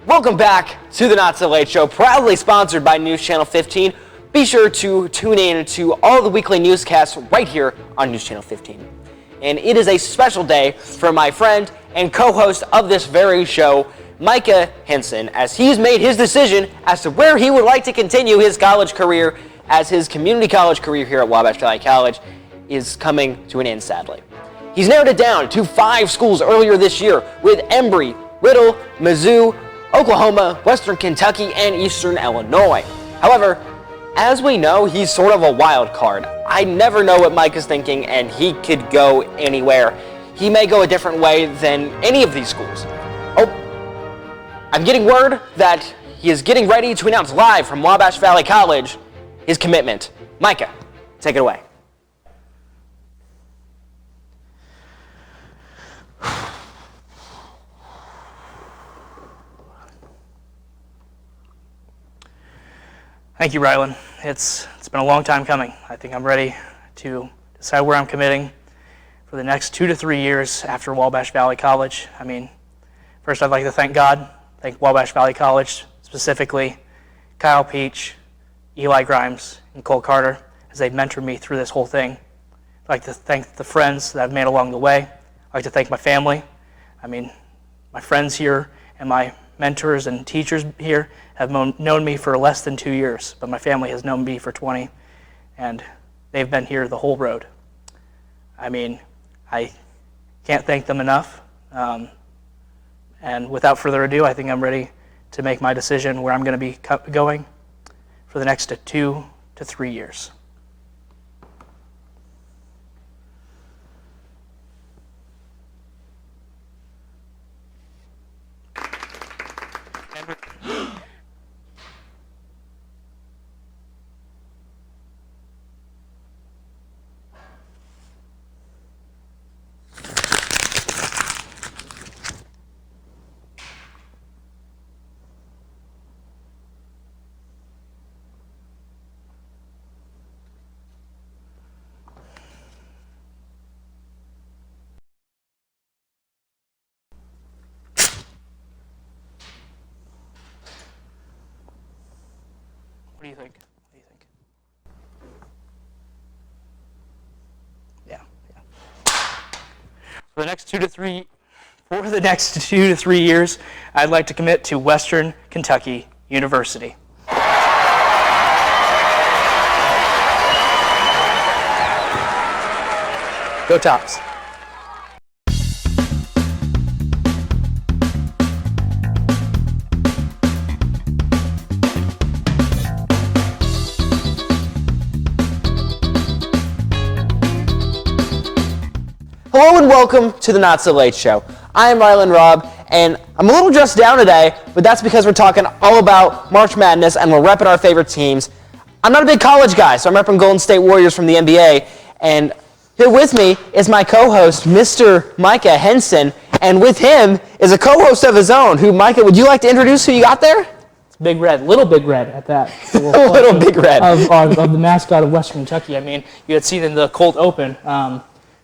Welcome back to the Not So Late Show, proudly sponsored by News Channel 15. Be sure to tune in to all the weekly newscasts right here on News Channel 15. And it is a special day for my friend and co-host of this very show, Micah Henson, as he's made his decision as to where he would like to continue his college career, as his community college career here at Wabash Valley College is coming to an end, sadly. He's narrowed it down to 5 schools earlier this year, with Embry, Riddle, Mizzou, Oklahoma, Western Kentucky, and Eastern Illinois. However, as we know, he's sort of a wild card. I never know what Mike is thinking, and he could go anywhere. He may go a different way than any of these schools. Oh, I'm getting word that he is getting ready to announce live from Wabash Valley College his commitment. Micah, take it away. Thank you, Rylan. It's been a long time coming. I think I'm ready to decide where I'm committing for the next 2 to 3 years after Wabash Valley College. I mean, first I'd like to thank God, thank Wabash Valley College, specifically Kyle Peach, Eli Grimes, and Cole Carter, as they've mentored me through this whole thing. I'd like to thank the friends that I've made along the way. I'd like to thank my family. I mean, my friends here and my mentors and teachers here have known me for less than 2 years, but my family has known me for 20, and they've been here the whole road. I mean, I can't thank them enough. And without further ado, I think I'm ready to make my decision where I'm going to be going for the next 2 to 3 years. What do you think? Yeah. For the next 2 to 3 years, I'd like to commit to Western Kentucky University. Go Tops. Hello and welcome to the Not So Late Show. I am Rylan Robb, and I'm a little dressed down today, but that's because we're talking all about March Madness and we're repping our favorite teams. I'm not a big college guy, so I'm repping Golden State Warriors from the NBA, and here with me is my co-host, Mr. Micah Henson, and with him is a co-host of his own, who, Micah, would you like to introduce who you got there? It's Big Red, Little Big Red at that. Little Big Red. Of the mascot of Western Kentucky. I mean, you had seen in the Colt Open,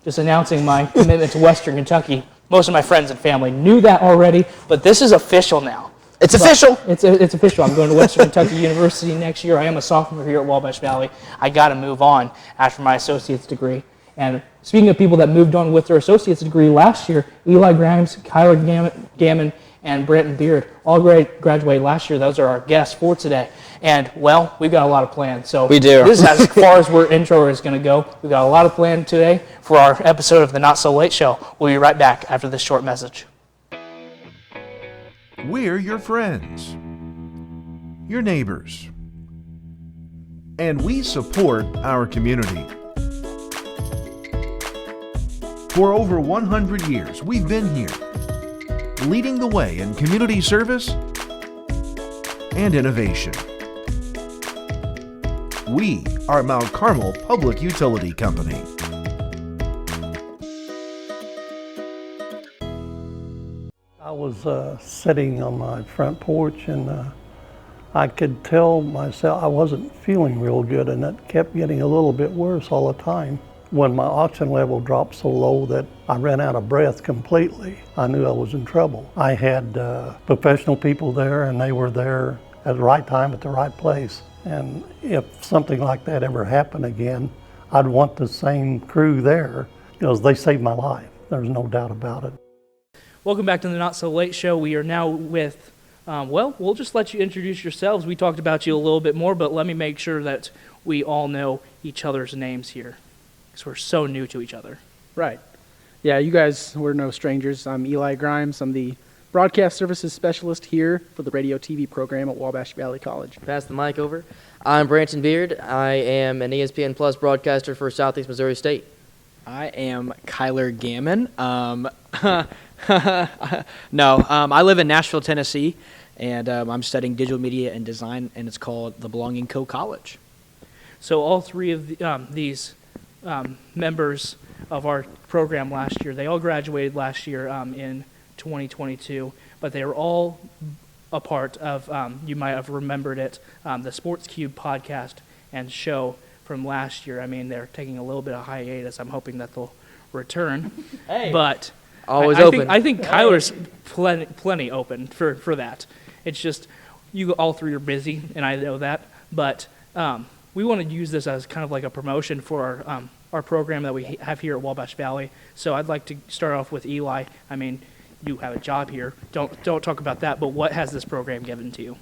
just announcing my commitment to Western Kentucky. Most of my friends and family knew that already, but this is official now. It's official. It's official. I'm going to Western Kentucky University next year. I am a sophomore here at Wabash Valley. I got to move on after my associate's degree. And speaking of people that moved on with their associate's degree last year, Eli Grimes, Gammon, and Branton Beard all graduated last year. Those are our guests for today. And, well, we've got a lot of plans. So we do. This is as far as our intro is going to go. We've got a lot of plans today for our episode of the Not So Late Show. We'll be right back after this short message. We're your friends, your neighbors, and we support our community. For over 100 years, we've been here, leading the way in community service and innovation. We are Mount Carmel Public Utility Company. I was sitting on my front porch and I could tell myself I wasn't feeling real good, and it kept getting a little bit worse all the time. When my oxygen level dropped so low that I ran out of breath completely, I knew I was in trouble. I had professional people there, and they were there at the right time at the right place. And if something like that ever happened again, I'd want the same crew there because they saved my life. There's no doubt about it. Welcome back to the Not So Late Show. We are now with, we'll just let you introduce yourselves. We talked about you a little bit more, but let me make sure that we all know each other's names here because we're so new to each other. Right. Yeah, you guys were no strangers. I'm Eli Grimes. I'm the Broadcast Services Specialist here for the radio TV program at Wabash Valley College. Pass the mic over. I'm Branton Beard. I am an ESPN Plus broadcaster for Southeast Missouri State. I am Kyler Gammon. I live in Nashville, Tennessee, and I'm studying digital media and design, and it's called the Belonging Co. College. So all three of these members of our program last year, they all graduated last year in 2022, but they were all a part of, you might have remembered it, the Sports Cube podcast and show from last year. I mean, they're taking a little bit of hiatus. I'm hoping that they'll return. But Always I open. I think Kyler's plenty open for that. It's just you all three are busy, and I know that. But we want to use this as kind of like a promotion for our program that we have here at Wabash Valley. So I'd like to start off with Eli. I mean, you have a job here. Don't talk about that. But what has this program given to you,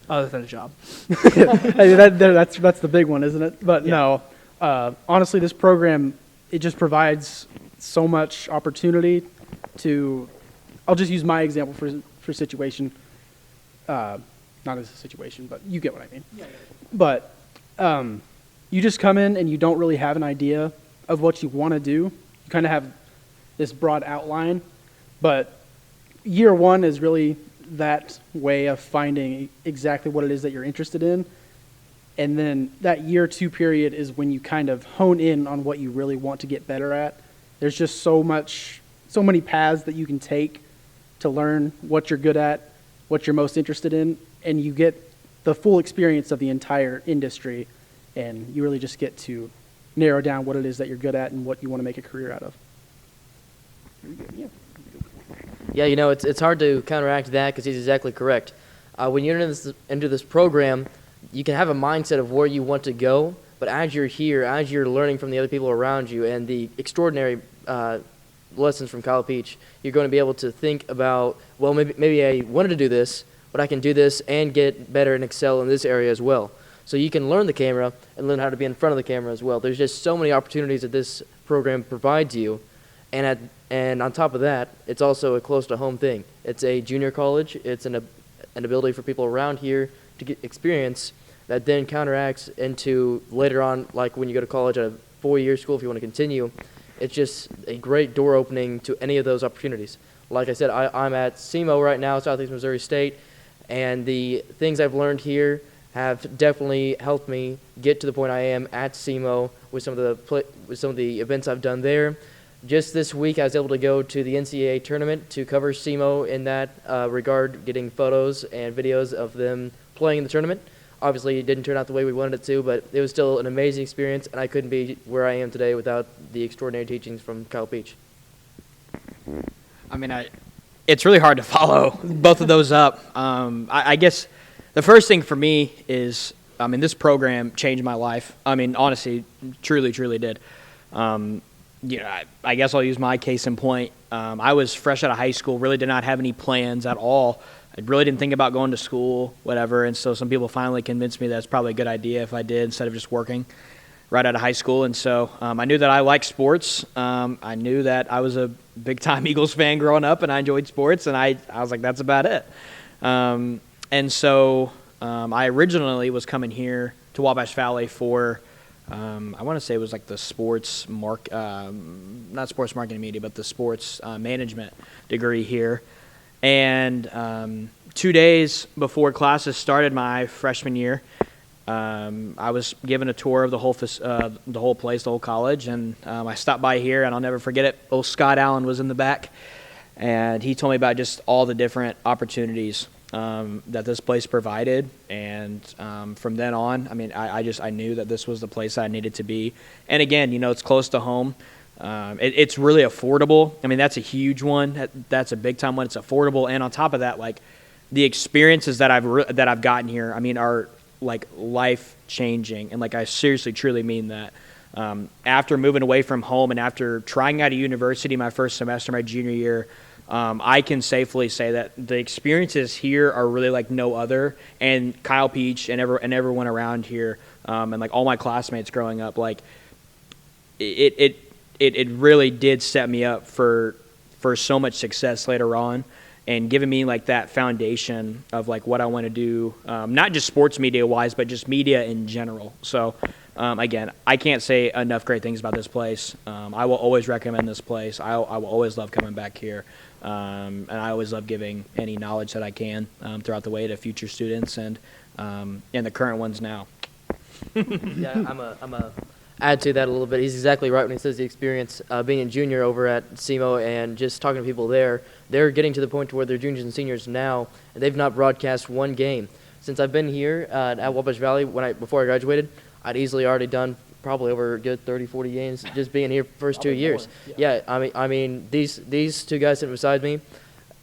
other than a job? That's the big one, isn't it? But Yeah. no, honestly, this program, it just provides so much opportunity to, I'll just use my example for situation, not as a situation, but you get what I mean. Yeah. But you just come in and you don't really have an idea of what you want to do. You kind of have this broad outline, but year one is really that way of finding exactly what it is that you're interested in. And then that year two period is when you kind of hone in on what you really want to get better at. There's just so many paths that you can take to learn what you're good at, what you're most interested in, and you get the full experience of the entire industry, and you really just get to narrow down what it is that you're good at and what you want to make a career out of. Yeah, you know, it's hard to counteract that because he's exactly correct. When you're into this program, you can have a mindset of where you want to go, but as you're here, as you're learning from the other people around you and the extraordinary lessons from Kyle Peach, you're going to be able to think about, well, maybe I wanted to do this, but I can do this and get better and excel in this area as well. So you can learn the camera and learn how to be in front of the camera as well. There's just so many opportunities that this program provides you, and on top of that, it's also a close-to-home thing. It's a junior college. It's an ability for people around here to get experience that then counteracts into later on, like when you go to college at a 4-year school if you want to continue. It's just a great door opening to any of those opportunities. Like I said, I'm at SEMO right now, Southeast Missouri State, and the things I've learned here have definitely helped me get to the point I am at SEMO with some of the events I've done there. Just this week, I was able to go to the NCAA tournament to cover SEMO in that regard, getting photos and videos of them playing in the tournament. Obviously, it didn't turn out the way we wanted it to, but it was still an amazing experience, and I couldn't be where I am today without the extraordinary teachings from Kyle Peach. I mean, it's really hard to follow both of those up. I guess the first thing for me is, this program changed my life. I mean, honestly, truly did. I guess I'll use my case in point. I was fresh out of high school, really did not have any plans at all. I really didn't think about going to school, whatever, and so some people finally convinced me that's probably a good idea if I did instead of just working right out of high school. And so I knew that I liked sports. I knew that I was a big-time Eagles fan growing up, and I enjoyed sports, and I was like, that's about it. And so I originally was coming here to Wabash Valley for I want to say it was like the sports not sports marketing media, but the sports management degree here. And 2 days before classes started my freshman year, I was given a tour of the whole place, the whole college, and I stopped by here, and I'll never forget it. Old Scott Allen was in the back, and he told me about just all the different opportunities that this place provided, and from then on, I mean, I knew that this was the place I needed to be. And again, it's close to home. It's really affordable. I mean, that's a huge one. That's a big time one. It's affordable, and on top of that, like the experiences that I've gotten here, I mean, are like life changing, and like I seriously, truly mean that. After moving away from home and after trying out a university my first semester, my junior year, I can safely say that the experiences here are really like no other. And Kyle Peach and everyone around here, and like all my classmates growing up, like it really did set me up for so much success later on, and giving me like that foundation of like what I want to do, not just sports media wise, but just media in general. So. Again, I can't say enough great things about this place. I will always recommend this place. I will always love coming back here. And I always love giving any knowledge that I can throughout the way to future students and the current ones now. Yeah, I'm a add to that a little bit. He's exactly right when he says the experience being a junior over at SEMO and just talking to people there. They're getting to the point to where they're juniors and seniors now, and they've not broadcast one game. Since I've been here at Wabash Valley, before I graduated, I'd easily already done probably over a good 30, 40 games just being here first 2 years. Yeah, I mean these two guys sitting beside me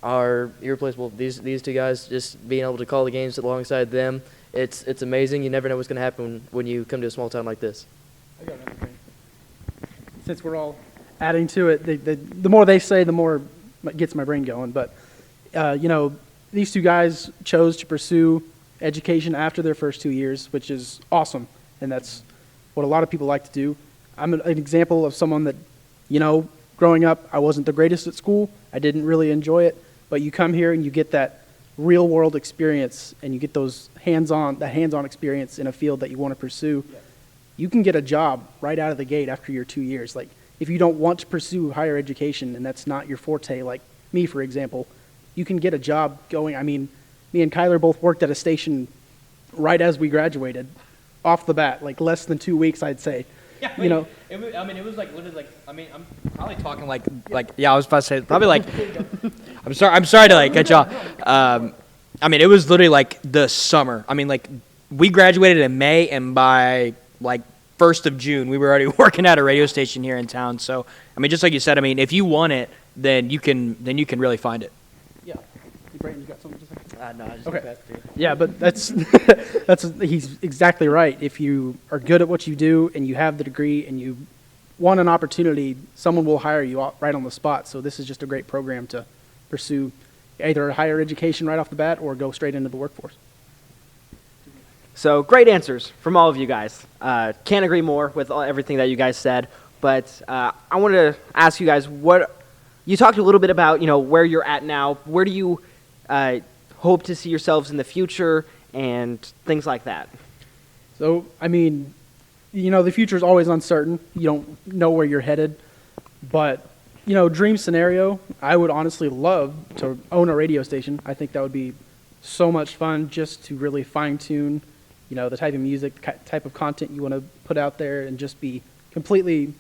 are irreplaceable. These two guys, just being able to call the games alongside them, it's amazing. You never know what's going to happen when you come to a small town like this. I got another thing. Since we're all adding to it, the more they say, the more it gets my brain going. But these two guys chose to pursue education after their first 2 years, which is awesome. And that's what a lot of people like to do. I'm an example of someone that, growing up, I wasn't the greatest at school. I didn't really enjoy it. But you come here and you get that real world experience, and you get those hands-on experience in a field that you want to pursue. Yeah. You can get a job right out of the gate after your 2 years. Like, if you don't want to pursue higher education and that's not your forte, like me, for example, you can get a job going. I mean, me and Kyler both worked at a station right as we graduated. Off the bat, like less than 2 weeks, I'd say. Yeah, it was like literally like, I'm probably talking like I was about to say probably like, I'm sorry to like cut you off. It was literally like the summer. Like we graduated in May, and by like 1st of June, we were already working at a radio station here in town. So, just like you said, if you want it, then you can really find it. Yeah. Brayton, you got something to say? No, I just okay. Yeah, but that's he's exactly right. If you are good at what you do and you have the degree and you want an opportunity, someone will hire you right on the spot. So this is just a great program to pursue either a higher education right off the bat or go straight into the workforce. So great answers from all of you guys. Can't agree more with everything that you guys said. But I wanted to ask you guys, you talked a little bit about where you're at now. Where do you hope to see yourselves in the future and things like that? So, the future is always uncertain. You don't know where you're headed. But, dream scenario, I would honestly love to own a radio station. I think that would be so much fun just to really fine-tune, the type of music, type of content you want to put out there, and just be completely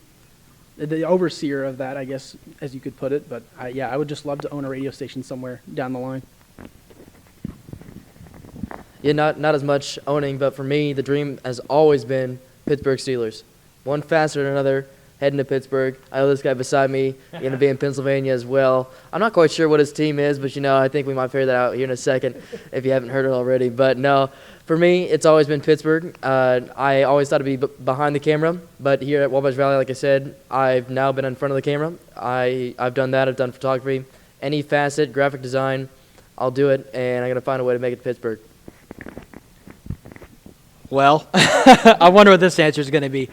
the overseer of that, I guess, as you could put it. But, I would just love to own a radio station somewhere down the line. Yeah, not as much owning, but for me, the dream has always been Pittsburgh Steelers. One faster than another, heading to Pittsburgh. I know this guy beside me going to be in Pennsylvania as well. I'm not quite sure what his team is, but I think we might figure that out here in a second if you haven't heard it already. But no, for me, it's always been Pittsburgh. I always thought to be behind the camera, but here at Wabash Valley, like I said, I've now been in front of the camera. I've done that. I've done photography, any facet, graphic design. I'll do it, and I'm going to find a way to make it to Pittsburgh. Well, I wonder what this answer is going to be.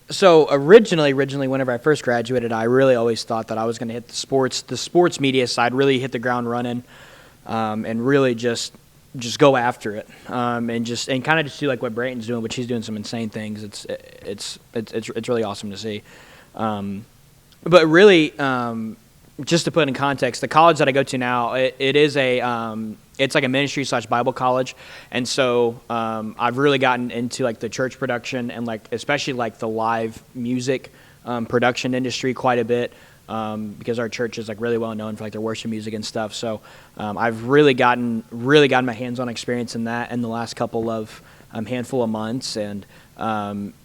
So originally, whenever I first graduated, I really always thought that I was going to hit the sports media side, really hit the ground running, and really just go after it, and kind of just do like what Branton's doing, which he's doing some insane things. It's really awesome to see. But really, just to put in context, the college that I go to now, it's like a ministry / Bible college, and so I've really gotten into like the church production and like especially like the live music production industry quite a bit. because our church is like really well known for like their worship music and stuff. So I've really gotten my hands-on experience in that in the last couple of handful of months, and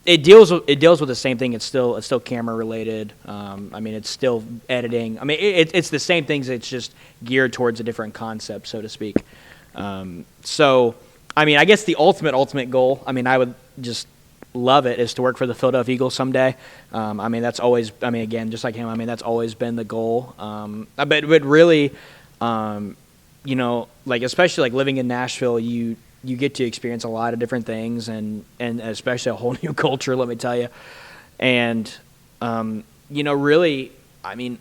it deals with the same thing. It's still camera related. I mean, it's still editing. I mean, it's the same things. It's just geared towards a different concept, so to speak. So, I mean, I guess the ultimate goal, I mean, I would just love it, is to work for the Philadelphia Eagles someday. I mean, that's always, I mean, again, just like him, I mean, that's always been the goal. But really, you know, like, especially like living in Nashville, you get to experience a lot of different things, and especially a whole new culture, let me tell you. And, you know, really, I mean,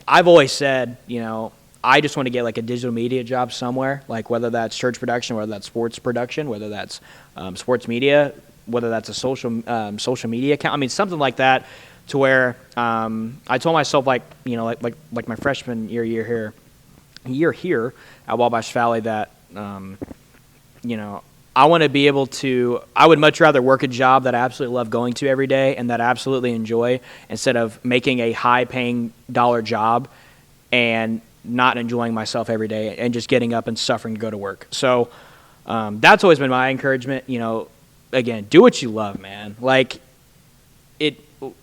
I've always said, you know, I just want to get like a digital media job somewhere, like whether that's church production, whether that's sports production, whether that's sports media, whether that's a social media account. I mean, something like that, to where I told myself, like, you know, like my freshman year here at Wabash Valley, that you know, I want to be able to. I would much rather work a job that I absolutely love going to every day and that I absolutely enjoy, instead of making a high-paying dollar job and not enjoying myself every day and just getting up and suffering to go to work. So that's always been my encouragement. You know, again, do what you love, man. Like,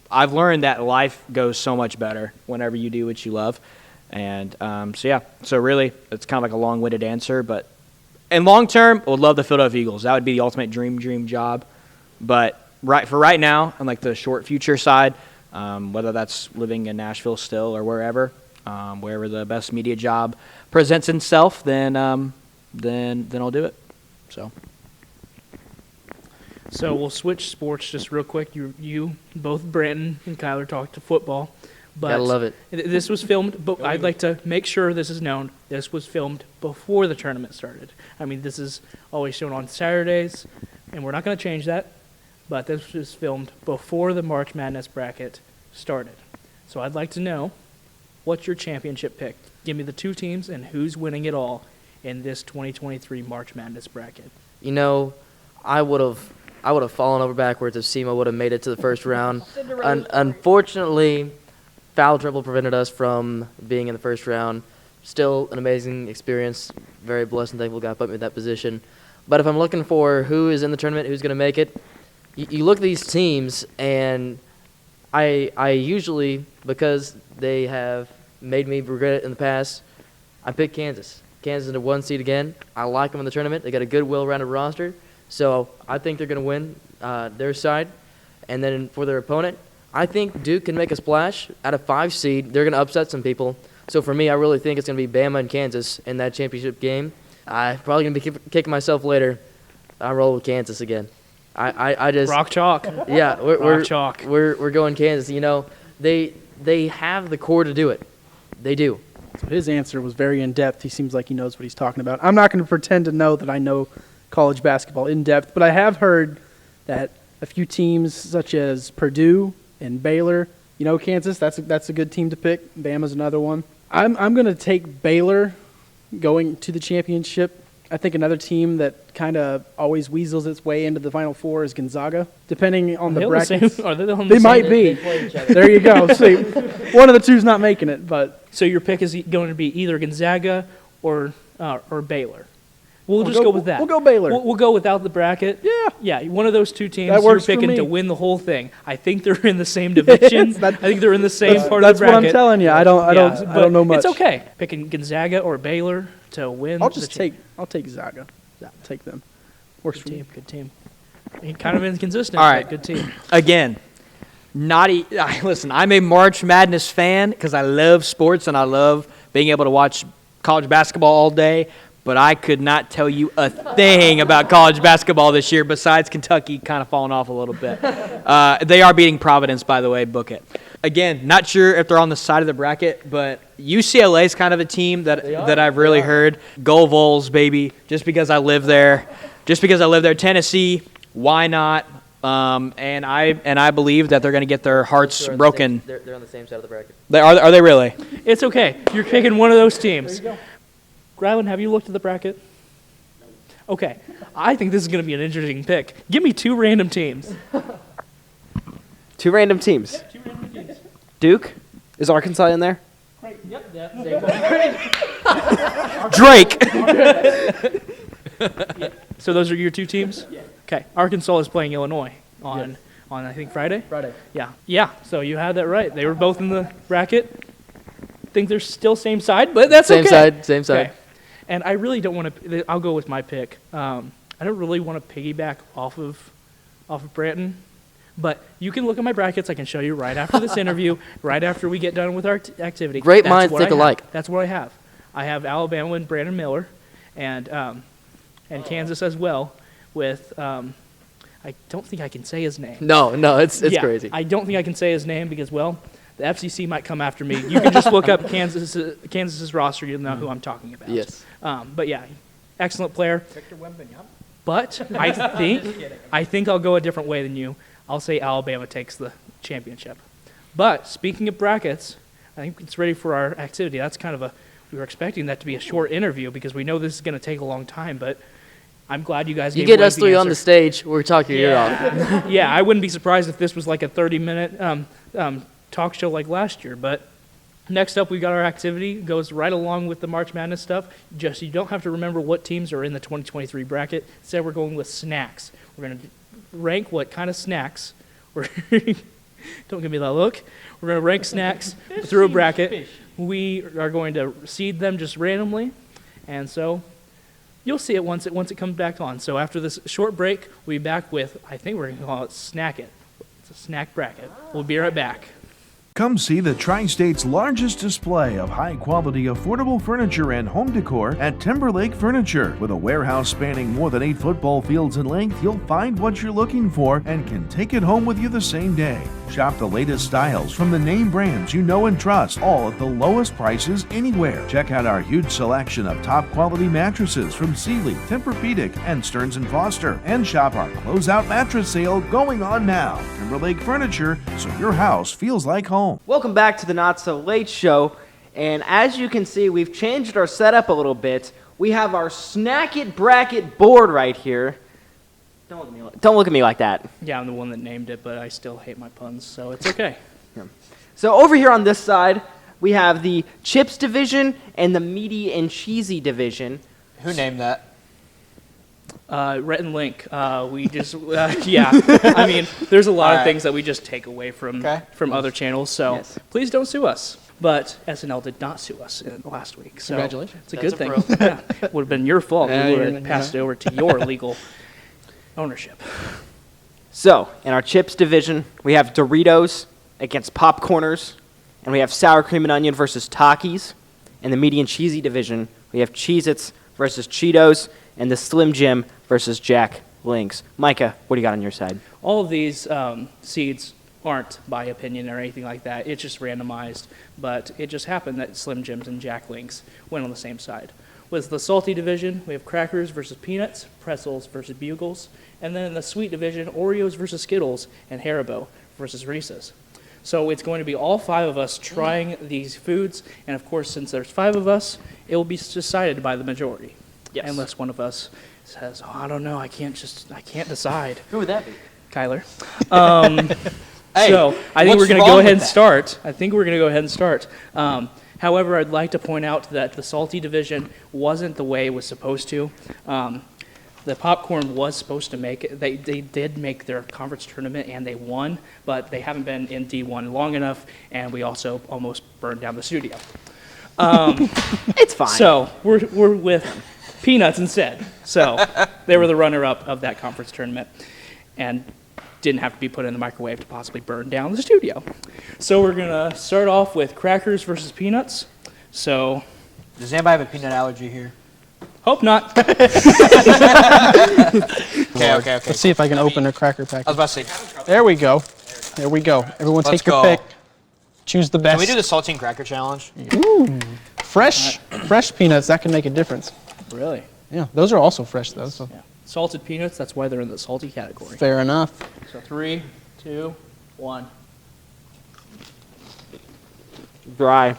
I've learned that life goes so much better whenever you do what you love. And so, yeah. So really, it's kind of like a long-winded answer, but in long term, I would love the Philadelphia Eagles. That would be the ultimate dream job. But for right now, on like the short future side, whether that's living in Nashville still or wherever the best media job presents itself, then I'll do it. So we'll switch sports just real quick. You both, Branton and Kyler, talked to football. But Gotta love it. This was filmed, but I'd like to make sure this is known. This was filmed before the tournament started. I mean, this is always shown on Saturdays, and we're not going to change that. But this was filmed before the March Madness bracket started. So I'd like to know, what's your championship pick? Give me the two teams and who's winning it all in this 2023 March Madness bracket. You know, I would have fallen over backwards if SEMA would have made it to the first round. Unfortunately, foul trouble prevented us from being in the first round. Still an amazing experience. Very blessed and thankful God put me in that position. But if I'm looking for who is in the tournament, who's going to make it, you look at these teams, and I usually, because they have made me regret it in the past, I pick Kansas. Kansas is the 1 seed again. I like them in the tournament. They got a good, well-rounded roster. So I think they're going to win their side. And then for their opponent, I think Duke can make a splash. At a 5 seed, they're going to upset some people. So for me, I really think it's going to be Bama and Kansas in that championship game. I'm probably going to be kicking myself later. I roll with Kansas again. I just Rock chalk. Yeah, Rock chalk. We're going Kansas. You know, they have the core to do it. They do. So his answer was very in-depth. He seems like he knows what he's talking about. I'm not going to pretend to know that I know college basketball in-depth, but I have heard that a few teams such as Purdue and Baylor, you know, Kansas, that's a good team to pick. Bama's another one. I'm going to take Baylor going to the championship. I think another team that kind of always weasels its way into the Final Four is Gonzaga, depending on the brackets. Are they on the They same? might be. There you go. See, one of the two's not making it, but So your pick is going to be either Gonzaga or Baylor. We'll just go with that. We'll go Baylor. We'll go without the bracket. Yeah. Yeah, one of those two teams That works for you're picking me. to win the whole thing. I think they're in the same division. I think they're in the same part of the that's bracket. what I'm telling you. I don't know much. It's okay. Picking Gonzaga or Baylor to win. I'll take Zaga. Take them. Works for me. Good team. He kind of inconsistent, All right. but good team. Again, listen, I'm a March Madness fan because I love sports and I love being able to watch college basketball all day, but I could not tell you a thing about college basketball this year besides Kentucky kind of falling off a little bit. They are beating Providence, by the way. Book it. Again, not sure if they're on the side of the bracket, but UCLA is kind of a team that I've really heard. Go Vols, baby, just because I live there. Tennessee, why not? And I believe that they're going to get their hearts broken. They're on the same side of the bracket. Are they really? It's okay. You're picking one of those teams. Rylan, have you looked at the bracket? Okay. I think this is going to be an interesting pick. Give me two random teams. Two random teams. Two random teams. Duke, Is Arkansas in there? Drake. So those are your two teams? Yeah. Okay. Arkansas is playing Illinois on I think Friday? Friday. Yeah. So you had that right. They were both in the bracket. I think they're still same side, but that's Same okay. side. Okay. And I really don't want to. I'll go with my pick. I don't really want to piggyback off of Branton, but you can look at my brackets. I can show you right after this interview, right after we get done with our activity. Great That's minds what think I have. alike. That's what I have. I have Alabama and Brandon Miller, and Kansas as well. With I don't think I can say his name. No, it's Yeah, crazy. I don't think I can say his name because, well, the FCC might come after me. You can just look up Kansas's roster. You'll know who I'm talking about. Yes. But yeah, excellent player. But I think I'll go a different way than you. I'll say Alabama takes the championship. But speaking of brackets, I think it's ready for our activity. That's kind of we were expecting that to be a short interview because we know this is going to take a long time, but I'm glad you guys You gave get away us three on the answer. stage, we're talking your ear off. Yeah, I wouldn't be surprised if this was like a 30-minute talk show like last year. But next up, we got our activity. It goes right along with the March Madness stuff. Just you don't have to remember what teams are in the 2023 bracket. Instead, we're going with snacks. We're going to rank what kind of snacks. Don't give me that look. We're going to rank snacks through a bracket. We are going to seed them just randomly, and so you'll see it once it comes back on. So after this short break, we'll be back with, I think we're going to call it Snack It. It's a snack bracket. We'll be right back. Come see the Tri-State's largest display of high-quality, affordable furniture and home decor at Timberlake Furniture. With a warehouse spanning more than 8 football fields in length, you'll find what you're looking for and can take it home with you the same day. Shop the latest styles from the name brands you know and trust, all at the lowest prices anywhere. Check out our huge selection of top-quality mattresses from Sealy, Tempur-Pedic, and Stearns & Foster. And shop our closeout mattress sale going on now. Timberlake Furniture, so your house feels like home. Welcome back to the Not So Late Show, and as you can see, we've changed our setup a little bit. We have our Snack It bracket board right here. Don't look at me like that. Yeah, I'm the one that named it, but I still hate my puns, so it's okay. So over here on this side, we have the chips division and the meaty and cheesy division. Who named that? Rhett and Link, we just, yeah. I mean, there's a lot of things that we just take away from other channels, so please don't sue us. But SNL did not sue us last week, so Congratulations. it's a good thing. Yeah, it would have been your fault. We would have passed it over to your legal ownership. So, in our chips division, we have Doritos against Popcorners, and we have sour cream and onion versus Takis. In the meaty and cheesy division, we have Cheez-Its versus Cheetos, and the Slim Jim versus Jack Links. Micah, what do you got on your side? All of these seeds aren't by opinion or anything like that. It's just randomized, but it just happened that Slim Jims and Jack Links went on the same side. With the salty division, we have crackers versus peanuts, pretzels versus bugles, and then in the sweet division, Oreos versus Skittles, and Haribo versus Reese's. So it's going to be all 5 of us trying these foods, and of course, since there's 5 of us, it will be decided by the majority. Yes. Unless one of us says, "Oh, I don't know, I can't decide." Who would that be? Kyler. So I think we're going to go ahead and start. However, I'd like to point out that the salty division wasn't the way it was supposed to. The popcorn was supposed to make it. They did make their conference tournament and they won, but they haven't been in D1 long enough, and we also almost burned down the studio. It's fine. So we're with peanuts instead. So they were the runner-up of that conference tournament and didn't have to be put in the microwave to possibly burn down the studio. So we're going to start off with crackers versus peanuts. So Does anybody have a peanut allergy here? hope not. Okay. Let's see if I can open a cracker pack. I was about to say, There we go. There we go. Everyone Let's take your go. pick. Choose the best. can we do the saltine cracker challenge? Fresh peanuts, that can make a difference. Really? Yeah, those are also fresh though, so Yeah. Salted peanuts, that's why they're in the salty category. fair enough. So 3, 2, 1. Dry.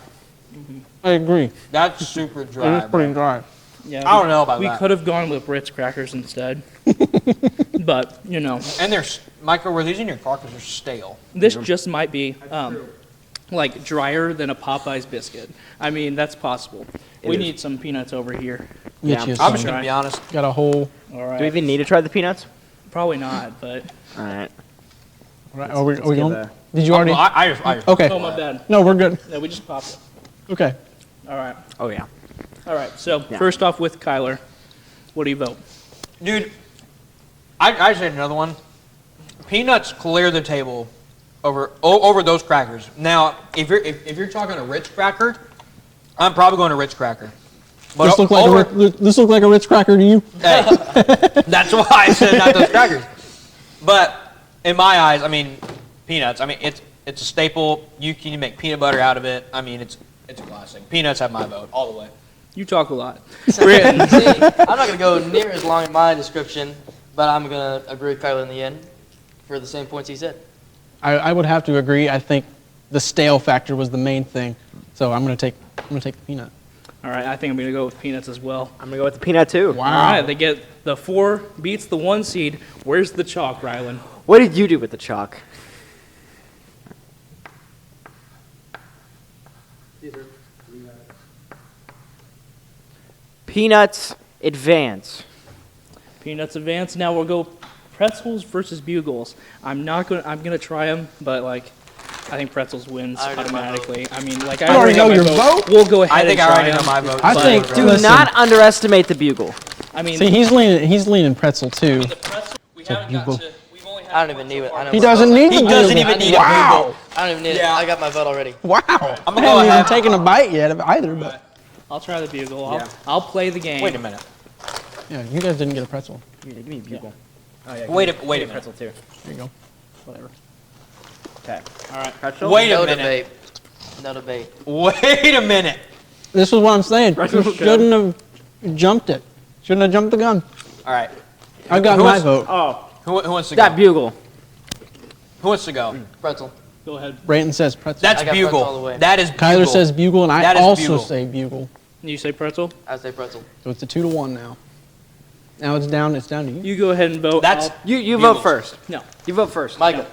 I agree. That's super dry. It is pretty dry. Yeah, I don't know about we that. could have gone with Ritz crackers instead. But, you know, And there's, Michael, were these in your car because they're stale? this just might be like drier than a Popeye's biscuit. I mean, that's possible. We is. need some peanuts over here. Get you I'm some. just gonna be honest. Got a whole. All right. Do we even need to try the peanuts? Probably not, but All right. Right, are we give going? a- Did you already? Okay. oh my bad. No, we're good. Yeah, we just popped it. Okay. All right. Oh yeah. All right. So Yeah. first off with Kyler, what do you vote? Dude, I said another one. Peanuts clear the table over those crackers. Now, if you're talking a Ritz cracker, I'm probably going to Ritz cracker. But This look like a Ritz cracker to you? hey, that's why I said not those crackers. But in my eyes, I mean, peanuts. I mean, it's a staple. You can make peanut butter out of it. I mean, it's a classic. Peanuts have my vote all the way. You talk a lot. See, I'm not gonna go near as long in my description, but I'm gonna agree with Kyler in the end for the same points he said. I would have to agree. I think the stale factor was the main thing. So I'm gonna take the peanut. All right. I think I'm gonna go with peanuts as well. I'm gonna go with the peanut too. All right. They get the 4 beats the 1 seed. Where's the chalk, Rylan? What did you do with the chalk? Peanuts advance. Peanuts advance. Now we'll go pretzels versus bugles. I'm gonna try them, but like, I think pretzels wins I already know my automatically. I mean, like, You already know your vote? We'll go ahead. I think and I try already know 'em. my vote. I think. Do listen, not underestimate the bugle. I mean, See, he's leaning pretzel too. the pretzel. We haven't got bugle. to. We've only had I don't even need it. I know He my doesn't vote. need the He doesn't bugle. even need a Wow. bugle. I don't even need Yeah. it. I got my vote already. Wow. I'm I gonna haven't go even ahead. taken a bite yet of either, but I'll try the bugle. Yeah. I'll play the game. Wait a minute. yeah, you guys didn't get a pretzel. Give me a bugle. Oh, yeah, Wait a minute. pretzel too. There you go. Whatever. Okay. All right. Pretzel. Wait a No minute. debate. No debate. Wait a minute. This is what I'm saying. You Pretzel shouldn't have jumped it. Shouldn't have jumped the gun. All right. I got Who my wants- vote. Oh, Who wants to that go? bugle. Who wants to go? Pretzel. Go ahead. Brayton says pretzel. That's I got pretzel all the bugle. way. That is bugle. Kyler says bugle, and I That is also bugle. say bugle. You say pretzel. I say pretzel. So it's a 2-1 now. Now it's down to you. You go ahead and vote. That's I'll- You Bugles. vote first. no. You vote first. Micah.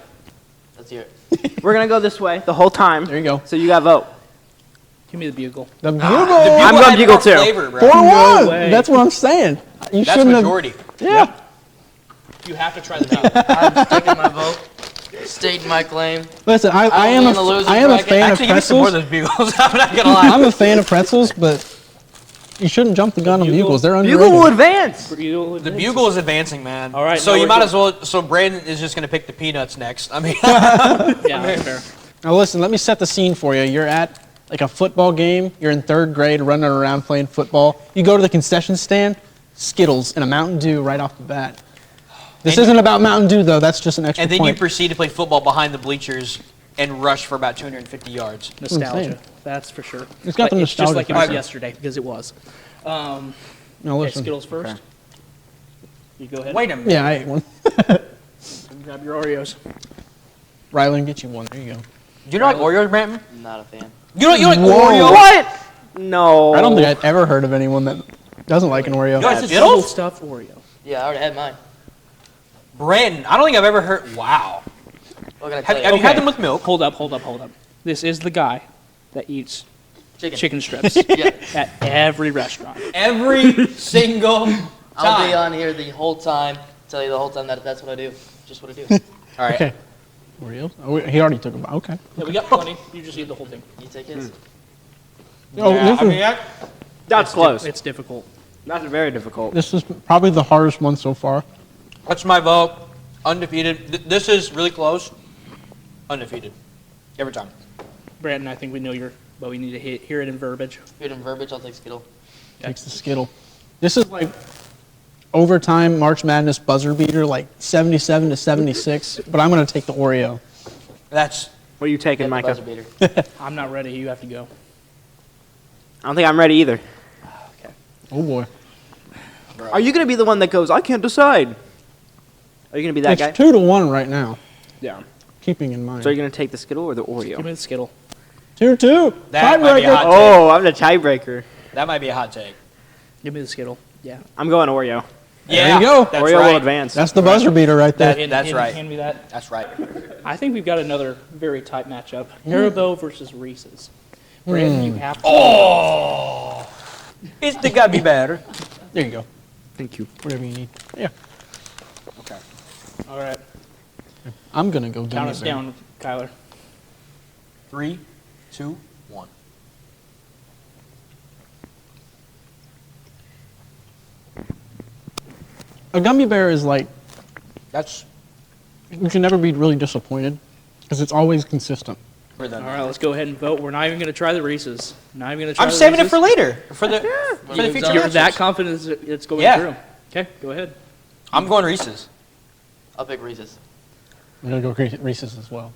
Let's hear it. We're gonna go this way the whole time. There you go. So you got to vote. Give me the bugle. The bugle. The I'm going had bugle more too. Flavor, bro. 4-1. way. That's what I'm saying. You That's shouldn't majority. have. Yeah. You have to try the bugle. I'm taking my vote. Stating my claim. Listen, I am be in the losing a bracket. fan of Actually, give me some more of pretzels. those bugles. I'm not gonna lie. I'm a fan of pretzels, but you shouldn't jump the gun on Bugle- bugles. They're Bugle will underrated. advance. Bugle The bugle is advancing, man. All right, So now you we're might go- as well. So Brandon is just gonna pick the peanuts next. I mean, Yeah, that's fair. Now listen, let me set the scene for you. You're at like a football game. You're in 3rd grade, running around playing football. You go to the concession stand, Skittles and a Mountain Dew right off the bat. This And- isn't about Mountain Dew though. That's just an extra and then you point. proceed to play football behind the bleachers and rush for about 250 yards. what I'm saying. Nostalgia. That's for sure. It's got But the it's just nostalgia like it was factor. yesterday because it was. Now Okay, listen. Skittles first. Okay. You go ahead. Wait a minute. Yeah, I ate one. Grab your Oreos. Rylan, get you one. There you go. Do you like Oreos, Branton? Not a fan. You like Whoa. Oreos? What? No. I don't think I've ever heard of anyone that doesn't like an Oreo. You like Double Skittles? stuffed Oreo. Yeah, I already had mine. Brandon, I don't think I've ever heard. Wow. What can I Have, tell you? have you had Okay. them with milk? Hold up. This is the guy that eats chicken strips Yeah. at every restaurant. Every single time. I'll be on here the whole time. Tell you the whole time that that's what I do. Just what I do. All right. Okay. Oreos? Oh, he already took them. Okay. Yeah, we got plenty. You just eat the whole thing. You take his. Oh, Yeah, this I is- mean, That's close. It's difficult. That's very difficult. This is probably the hardest one so far. that's my vote. Undefeated. This is really close. Undefeated. Every time. Brandon, I think we know your, but we need to hear it in verbiage. Good in verbiage, I'll take Skittle. Takes the Skittle. This is like overtime March Madness buzzer beater, like 77 to 76. But I'm gonna take the Oreo. That's. What are you taking, Get the Micah? buzzer beater. I'm not ready. You have to go. I don't think I'm ready either. Oh boy. Are you going to be the one that goes, I can't decide? Are you going to be that It's guy? 2-1 right now. Yeah. Keeping in mind. So are you going to take the Skittle or the Oreo? Give me the Skittle. 2-2. That might be a Tiebreaker. hot Oh, I'm the tiebreaker. That might be a hot take. Give me the Skittle. Yeah. I'm going Oreo. There you go. That's Oreo right. will advance. That's the buzzer beater right there. That's right. Hand me that. That's right. I think we've got another very tight matchup. Haribo versus Reese's. Brandon, you have to. It's got to be better. There you go. Thank you. Whatever you need. Yeah. Okay. All right. I'm going to go Count gummy us bear. down, Kyler. 3, 2, 1. A gummy bear is like, That's you can never be really disappointed because it's always consistent. All right, let's go ahead and vote. We're not even going to try the Reese's. Not even going to try I'm the saving it Reese's. for later. For the future You're matches. that confident it's going Yeah. through. Okay, go ahead. I'm going Reese's. I'll pick Reese's. I'm going to go Reese's as well.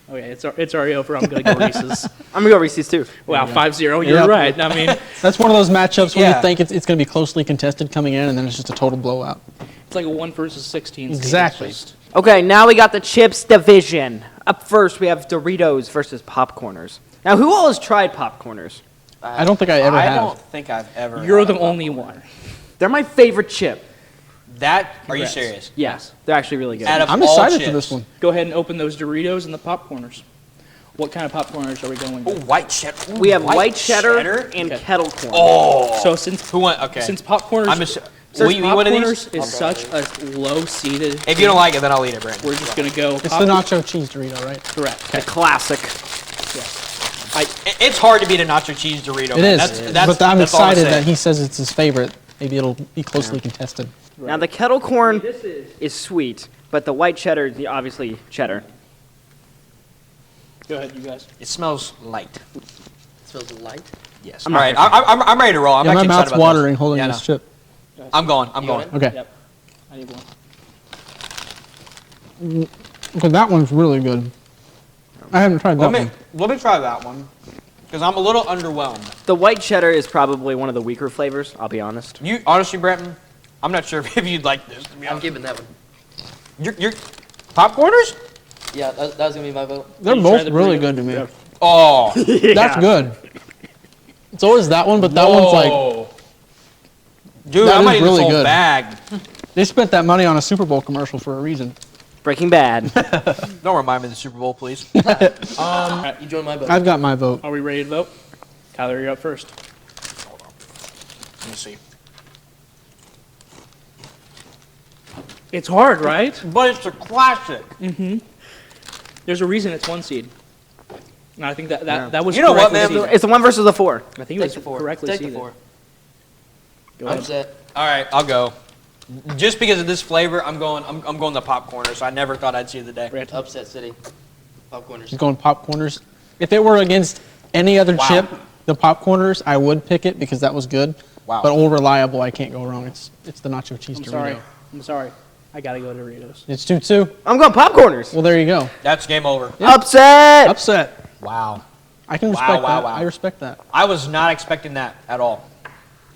Okay, it's already over. I'm going to go Reese's. I'm gonna go Reese's too. Wow, 5-0. You're Yep. right. I mean, That's one of those matchups where Yeah. you think it's going to be closely contested coming in, and then it's just a total blowout. it's like a 1 versus 16. It's Exactly. just- Okay, now we got the chips division. Up first, we have Doritos versus Popcorners. Now, who all has tried Popcorners? I don't think I ever I have. don't think I've ever. You're had the a only popcorn. one. They're my favorite chip. That? Are you Congrats. serious? Yes, they're actually really good. Out of I'm all excited chips. for this one. Go ahead and open those Doritos and the Popcorners. What kind of Popcorners are we going Oh, with? white cheddar. Ooh, We have white cheddar and Okay. kettle corn. Oh. So since Who went? Okay. since Popcorners, I'm just. since Will you eat one of Popcorners these? is such a low-seated, If you don't like it, then I'll eat it, Brandon. we're just going to go. It's the nacho cheese Dorito, right? Correct. The classic. It's hard to beat a nacho cheese Dorito. It man. is. That's, but I'm that's all I'm excited that saying. he says it's his favorite. Maybe it'll be closely contested. Now, the kettle corn is sweet, but the white cheddar is obviously cheddar. Go ahead, you guys. It smells light. It smells light. Yes. All right. I'm ready to roll. I'm Yeah, my actually mouth's excited about watering this. holding Yeah, this no. chip. I'm going. I'm You going. want it? Okay. Yep. I need one. Okay, that one's really good. I haven't tried that one. Let me try that one because I'm a little underwhelmed. The white cheddar is probably one of the weaker flavors, I'll be honest. You honestly, Brenton, I'm not sure if you'd like this. To be I'm honest. giving that one. You're popcorners? Yeah, that was gonna be my vote. They're You try both the really burrito. good to me. Yeah. Oh. That's good. It's always that one, but that one's like, Whoa. Dude, That I is might eat really this whole good. bag. they spent that money on a Super Bowl commercial for a reason. Breaking Bad. Don't remind me of the Super Bowl, please. All right, you join my vote. I've got my vote. Are we ready to vote? Tyler, you're up first. Let me see. It's hard, right? But it's a classic. There's a reason it's 1 seed. And I think that was You know what, correctly man? seeded. It's the 1 versus the 4. I think it was Take the 4. correctly Take the seeded. 4. Go I'm ahead. set. All right, I'll go. Just because of this flavor, I'm going the popcorner. So I never thought I'd see the day. Brandon. Upset City. Popcorners. Just going popcorners. If it were against any other Wow. chip, the popcorners, I would pick it because that was good. Wow. But old reliable, I can't go wrong. It's the nacho cheese I'm Dorito. sorry. I'm sorry. I gotta go Doritos. It's 2-2. I'm going Popcorners. Well, there you go. That's game over. Upset. Upset. Wow. I can respect wow, that. wow. I respect that. I was not expecting that at all.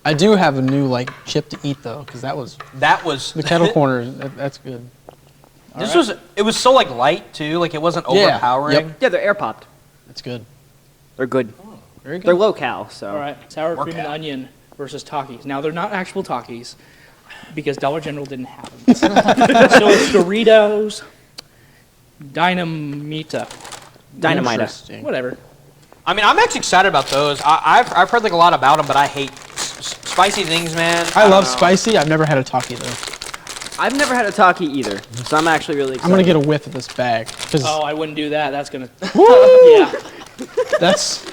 I do have a new chip to eat though, because that was That was the kettle corner. That's good. It was so light too. Like it wasn't Yeah, overpowering. yep. Yeah, they're air popped. That's good. They're good. Very good. They're low cal, so. All right, sour Work cream and out. onion versus Takis. Now, they're not actual Takis because Dollar General didn't have them. So it's Doritos, Dynamita, Dynamite. Interesting. whatever. I mean, I'm actually excited about those. I've heard a lot about them, but I hate spicy things, man. I don't love know. spicy. I've never had a Taki though. I've never had a Taki either, so I'm actually really excited. I'm gonna get a whiff of this bag because Oh, I wouldn't do that. That's going to, yeah, that's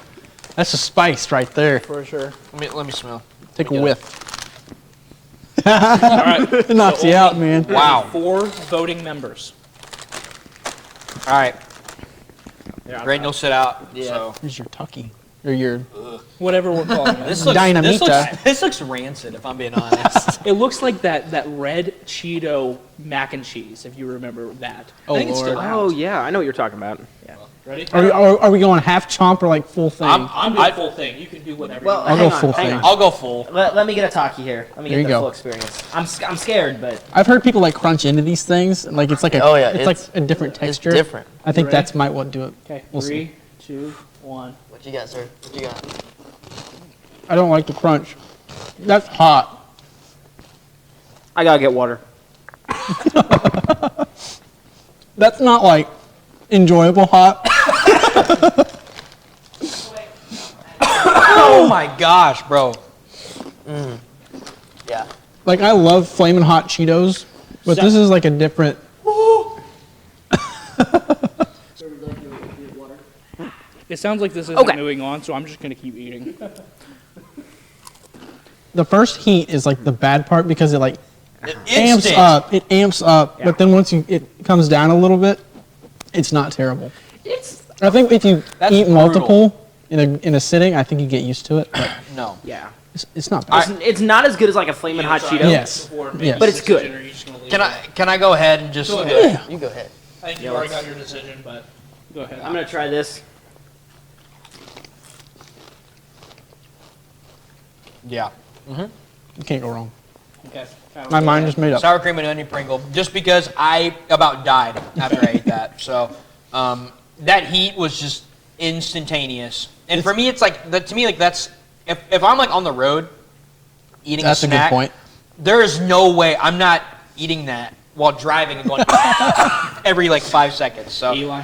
a spice right there. for sure. Let me smell. Take a whiff. All right. It knocks you out, man. Wow. 4 voting members. All right. Braden will sit out. Yeah. So. Here's your Taki or your Whatever we're calling it. This Dynamita. This looks rancid, if I'm being honest. It looks like that red Cheeto mac and cheese, if you remember that. Oh, I think it's still Lord. out. Oh, yeah, I know what you're talking about. Ready? Are we going half chomp or full thing? I'm doing full thing. You can do whatever Well, you want. I'll hang go on, full hang thing. on. I'll go full. Let me get a Taki here. Let me There get you the go. full experience. I'm scared, but I've heard people crunch into these things, and it's like a Oh, yeah, it's like a different texture. different. I think ready? that's might what do it. Okay, We'll see. 3, 2, 1. What you got, sir? What you got? I don't like the crunch. That's hot. I gotta get water. That's not like enjoyable hot. Oh my gosh, bro. Yeah. Like I love flaming hot Cheetos, but this is like a different. It sounds like this isn't Okay. moving on, so I'm just going to keep eating. The first heat is like the bad part because it like amps Instant. up. It amps up, Yeah. but then once it comes down a little bit, it's not terrible. I think if you That's eat brutal. multiple in a sitting, I think you get used to it. But No. Yeah. it's not bad. It's not as good as like a flaming hot Cheeto. Yes. Yes. But it's good. Can I go ahead and just? You go ahead. I think you already got your decision, but go ahead. I'm gonna try this. Yeah. You can't go wrong. Okay. My mind just made up. Sour cream and onion Pringle, just because I about died after I ate that. So that heat was just instantaneous. And for me, it's like to me, like that's if I'm like on the road eating That's a a snack, good point. there is no way I'm not eating that while driving and going every like 5 seconds. So Eli.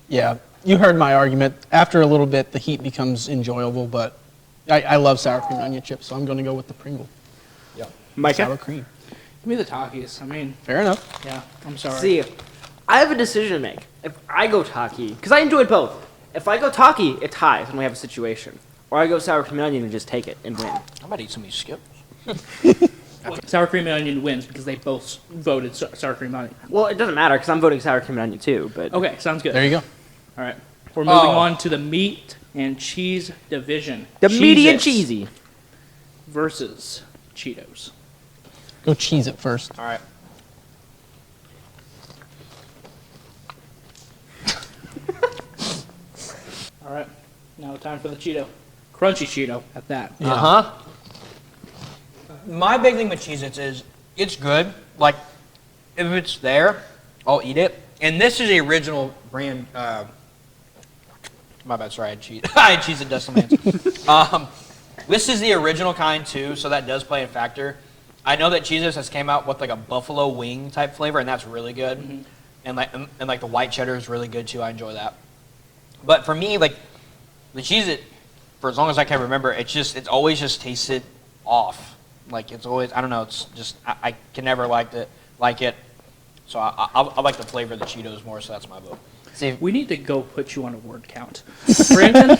Yeah, you heard my argument. After a little bit, the heat becomes enjoyable, but I love sour cream and onion chips, so I'm going to go with the Pringle. Micah? Sour cream. Give me the Takis. I mean, Fair enough. yeah, I'm sorry. See, I have a decision to make. If I go Taki, because I enjoyed both. If I go Taki, it ties and we have a situation. Or I go sour cream and onion and just take it and win. I'm about to eat some of these skips. Sour cream and onion wins because they both voted sour cream and onion. Well, it doesn't matter because I'm voting sour cream and onion too. But Okay, sounds good. There you go. All right. We're moving on to the meat and cheese division. the meaty and Cheez-Its cheesy. versus Cheetos. Go cheese it first. All right. All right. Now time for the Cheeto. Crunchy Cheeto at that. Yeah. Uh-huh. My big thing with Cheez-Its is it's good. Like, if it's there, I'll eat it. And this is the original brand. My bad, sorry, I had cheese. I had cheese and dust on my hands. This is the original kind too, so that does play a factor. I know that Cheez-Its has came out with like a buffalo wing type flavor, and that's really good. Mm-hmm. And like the white cheddar is really good too. I enjoy that. But for me, like the Cheez-It, for as long as I can remember, it's always just tasted off. Like it's always, I don't know, it's just I can never like it. So I like the flavor of the Cheetos more. So that's my vote. See, We need to go put you on a word count. Brandon?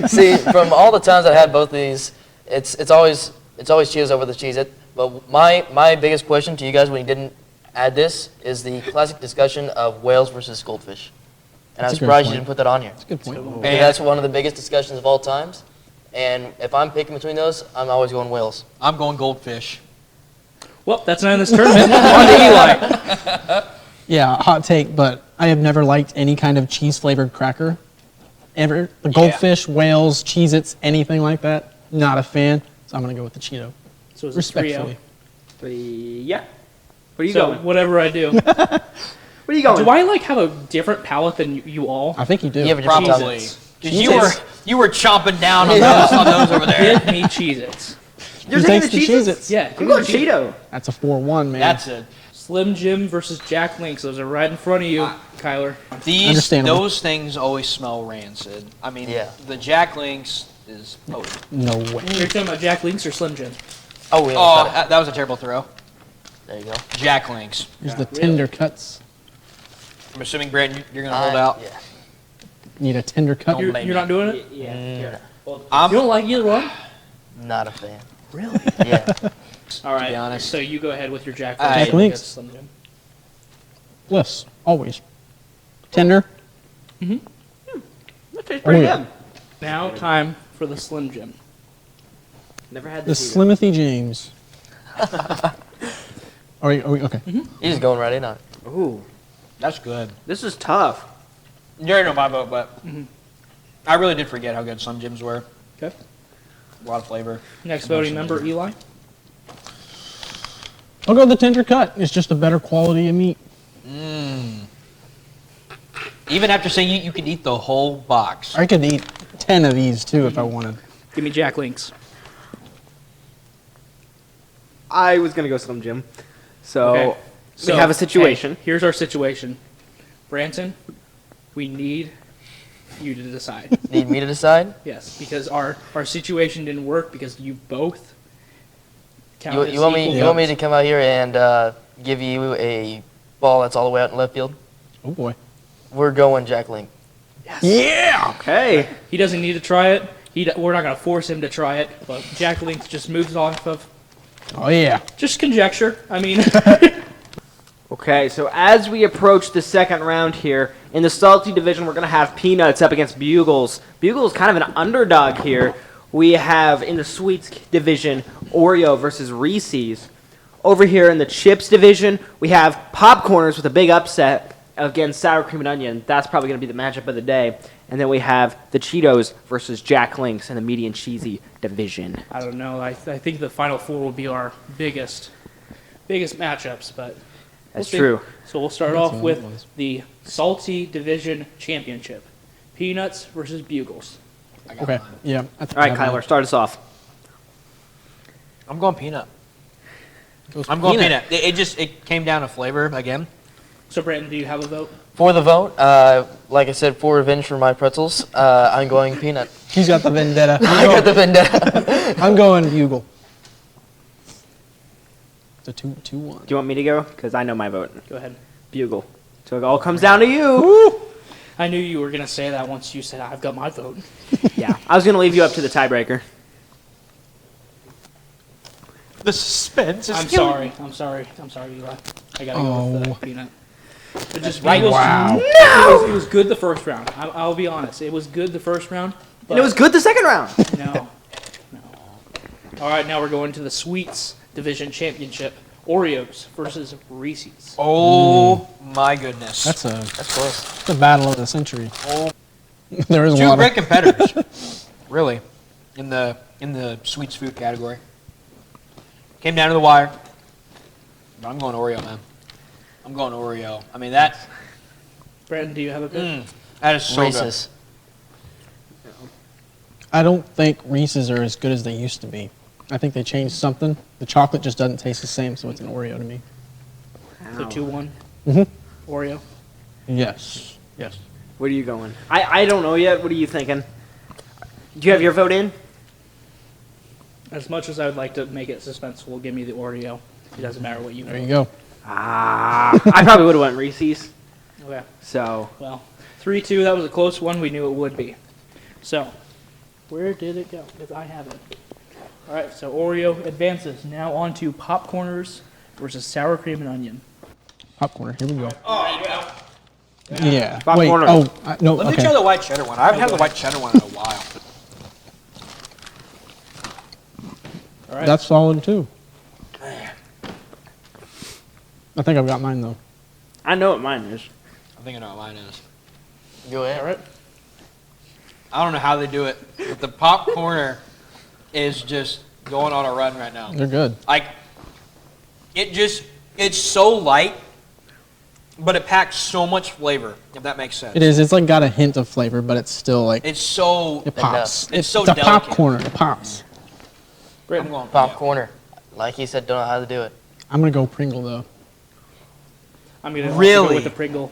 see, from all the times I had both these, it's always Cheetos over the Cheez-It. But my biggest question to you guys when you didn't add this is the classic discussion of whales versus goldfish. And I'm That's a good surprised you point. didn't put that on here. Good point. Because that's one of the biggest discussions of all times. And if I'm picking between those, I'm always going whales. I'm going goldfish. Well, that's not in this tournament. On to Eli. Yeah, hot take, but I have never liked any kind of cheese-flavored cracker. Ever. The goldfish, whales, Cheez-Its, anything like that, not a fan. So I'm going to go with the Cheeto. So it's a 3-0. Respectfully. Yeah. Where are you So going? whatever I do. Where are you going? Do I like have a different palate than you all? I think you do. You have a different Probably. palate. 'Cause you were chomping down on those over there. Give me Cheez-Its. You're Who taking takes the the Cheez-Its? Cheez-Its? Yeah, I'm going Cheeto. That's a 4-1, man. That's it. Slim Jim versus Jack Links. Those are right in front of you, Kyler. Understandable. Those things always smell rancid. I mean, Yeah. the Jack Links is potent. No way. You're talking about Jack Links or Slim Jim? Oh, we Oh, almost got it. that was a terrible throw. There you go. Jack Links. Here's the tender cuts. I'm assuming, Brandon, you're going to hold out. Yeah. Need a tender cut. Don't blame You're me. not doing it? Yeah. I'm, You don't like either one? Not a fan. Really? Yeah. All right. be honest. So you go ahead with your Jack Jack Links. Links. against Slim Jim. Yes, always. Tender. That tastes pretty yeah. good. Now time for the Slim Jim. Never had The this either. Slimothy James. Are we okay? He's just going right in on it. Ooh, that's good. this is tough. You already know my vote, but I really did forget how good Slim Jims were. Okay. A lot of flavor. Next voting member, Eli. I'll go with the tender cut. It's just a better quality of meat. Even after saying you could eat the whole box. I could eat 10 of these too if I wanted. Give me Jack Links. I was gonna go Slim Jim. So Okay. we So, have a situation. hey, here's our situation. Branton, we need you to decide. Need me to decide? Yes, because our situation didn't work because you both You, counted you want as me? equal You want me votes. to come out here and give you a ball that's all the way out in left field? Oh boy. We're going Jack Link. Yeah. Okay. He doesn't need to try it. We're not going to force him to try it, but Jack Link just moves off of Oh yeah. just conjecture. I mean, Okay, so as we approach the second round here, in the salty division, we're going to have Peanuts up against Bugles. Bugles kind of an underdog here. We have, in the sweets division, Oreo versus Reese's. Over here in the chips division, we have Popcorners with a big upset against Sour Cream and Onion. That's probably going to be the matchup of the day. And then we have the Cheetos versus Jack Links in the meaty and cheesy division. I don't know. I think the final four will be our biggest matchups, but That's see. true. So we'll start off with the salty division championship: Peanuts versus Bugles. Okay. Yeah. All right, Kyler, start us off. I'm going peanut. I'm going peanut. It came down to flavor again. So Brandon, do you have a vote? For the vote, like I said, for revenge for my pretzels, I'm going peanut. He's got the vendetta. I got the vendetta. I'm going bugle. It's a 2-2-1. Do you want me to go? Because I know my vote. Go ahead. Bugle. So it all comes down to you. I knew you were going to say that once you said I've got my vote. Yeah, I was going to leave you up to the tiebreaker. The suspense is I'm sorry, Eli. I got to go with the Oh. Peanut. It just right. Bugles- Wow. It was good the first round. I'll be honest. It was good the first round. But And it was good the second round. No. All right, now we're going to the Sweets Division Championship. Oreos versus Reese's. Oh my goodness. That's close. the battle of the century. Oh. There is Two one. great competitors, really, in the sweets food category. Came down to the wire. But I'm going Oreo, man. I'm going Oreo. I mean that Brandon, do you have a pick? that is so Reese's. I don't think Reese's are as good as they used to be. I think they changed something. The chocolate just doesn't taste the same, so it's an Oreo to me. So 2-1. Mhm. Oreo. Yes. Yes. Where are you going? I don't know yet. What are you thinking? Do you have your vote in? As much as I would like to make it suspenseful, give me the Oreo. It doesn't matter what you There vote. you go. I probably would have went Reese's. Okay. So Well, 3-2. That was a close one. We knew it would be. So, where did it go? Because I have it. All right. So Oreo advances. Now on to Popcorners versus Sour Cream and Onion. Popcorn. Here we go. Yeah. Popcorn. Wait. Oh, no. Let me Okay. try the white cheddar one. I haven't had the white cheddar one in a while. All right. That's solid too. I think I've got mine though. I know what mine is. I think I know what mine is. Go ahead. All right. I don't know how they do it, but the popcorner is just going on a run right now. They're good. Like, it's so light, but it packs so much flavor, if that makes sense. It is. It's like got a hint of flavor, but it's still like It's so, it pops. it's so a delicate. popcorn. It pops. I'm going Popcorner. Like he said, don't know how to do it. I'm gonna go Pringle though. I'm gonna also Really? go with the Pringle.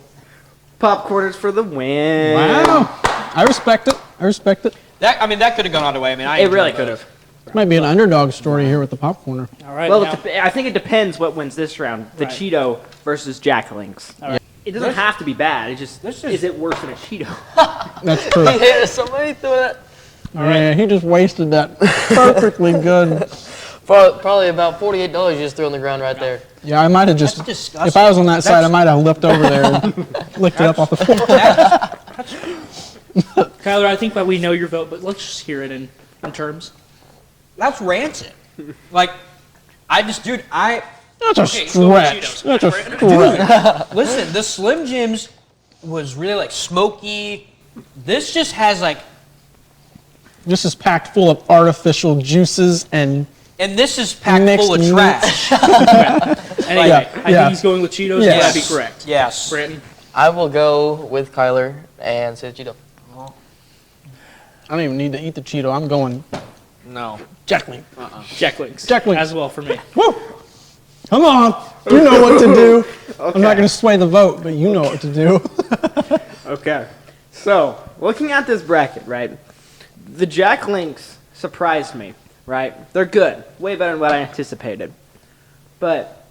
Popcorners for the win. Wow. I respect it. I respect it. That could have gone either way. I mean, I It really enjoyed could both. have. Might be an underdog story here with the popcorner. All right. Well, now, I think it depends what wins this round. The Right. Cheeto versus Jack Links. All right. It doesn't have to be bad. It just is it worse than a Cheeto? That's true. Yeah, somebody threw that. Yeah, he just wasted that perfectly good. Probably about $48 you just threw on the ground right there. Yeah, I might have just. That's disgusting. If I was on that side, I might have leapt over there and licked it up off the floor. Kyler, I think that we know your vote, but let's just hear it in terms. That's rancid. Like, That's a Okay, so stretch. That's a stretch. listen, the Slim Jims was really like smoky. This just has like, This is packed full of artificial juices and. and this is packed Mixed full of meats. trash. Anyway, Yeah, I yeah. think he's going with Cheetos. Yes. Would that be correct? Yes. Brandon? I will go with Kyler and say Cheeto. I don't even need to eat the Cheeto. I'm going No. Jack Link. Jack Links. Jack Links. As well for me. Woo! Come on. You know what to do. I'm not going to sway the vote, but you know what to do. Okay. So, looking at this bracket, right, the Jack Links surprised me, right? They're good. Way better than what I anticipated. But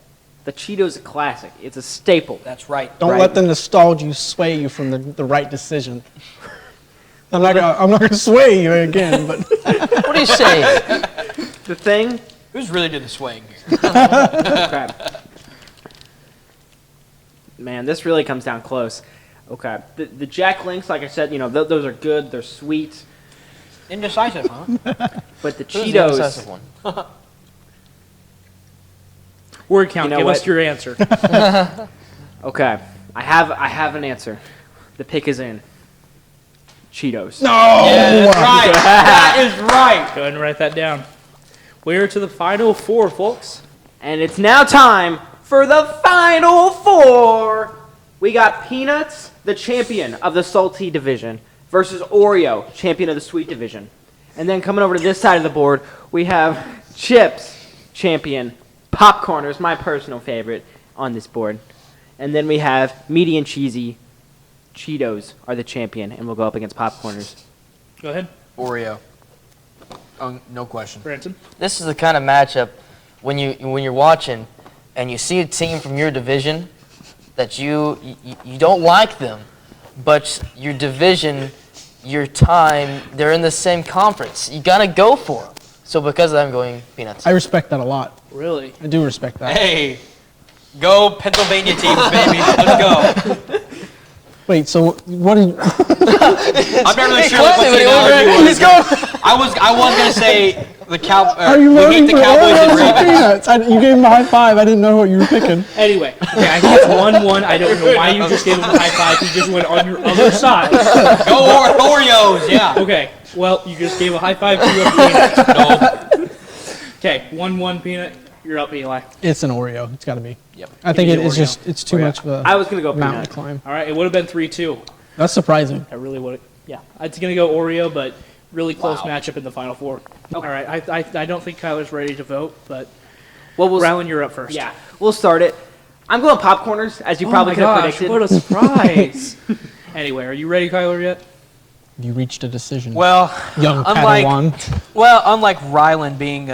the Cheetos Classic, it's a staple. That's right. Don't let the nostalgia sway you from the right decision. I'm not going to sway you again, but What are you saying? The thing, Who's really doing the swaying here? okay. Man, this really comes down close. Okay. The Jack Links, like I said, those are good. They're sweet. Indecisive, huh? But the Who's the Cheetos, indecisive one? Word count. You know Give what? us your answer. okay. I have an answer. The pick is in. Cheetos. no. Right. That is right. Go ahead and write that down. We're to the final four, folks. And it's now time for the Final Four. We got Peanuts, the champion of the salty division, versus Oreo, champion of the sweet division. And then coming over to this side of the board, we have Chips, champion. Popcorners, my personal favorite on this board. And then we have meaty and cheesy. Cheetos are the champion, and we'll go up against Popcorners. Go ahead, Oreo. Oh, no question. Branton. This is the kind of matchup when you're watching and you see a team from your division that you don't like them, but your division, your time, they're in the same conference. You gotta go for them. So because of that, I'm going Peanuts. I respect that a lot. Really? I do respect that. Hey, go Pennsylvania teams, baby. Let's go. Wait, so what are you... I'm not really sure Close what it, the but analogy he's was. going. I was gonna say the Are you we voting hate the for Cowboys Oreos and or Ravens. Peanuts? You gave him a high five. I didn't know what you were picking. Anyway, okay, I think it's 1-1. I don't know why you just gave him a high five. You just went on your other side. Go Oreos, yeah. Okay, well, you just gave a high five to a Peanut. No. Okay, 1-1 Peanut. You're up, Eli. It's an Oreo. It's got to be. Yep. I think Give me it's the just, it's too much of a I was going to go mountain Peanut. to climb. All right, it would have been 3-2. That's surprising. I really would. Yeah, it's gonna go Oreo, but really close matchup in the final four. All right, I don't think Kyler's ready to vote, but Well, Rylan, you're up first. Yeah, we'll start it. I'm going Popcorners, as you probably oh could my have gosh, predicted. what a surprise! Anyway, are you ready, Kyler? Yet? You reached a decision. Well, Young unlike Padawan. Rylan being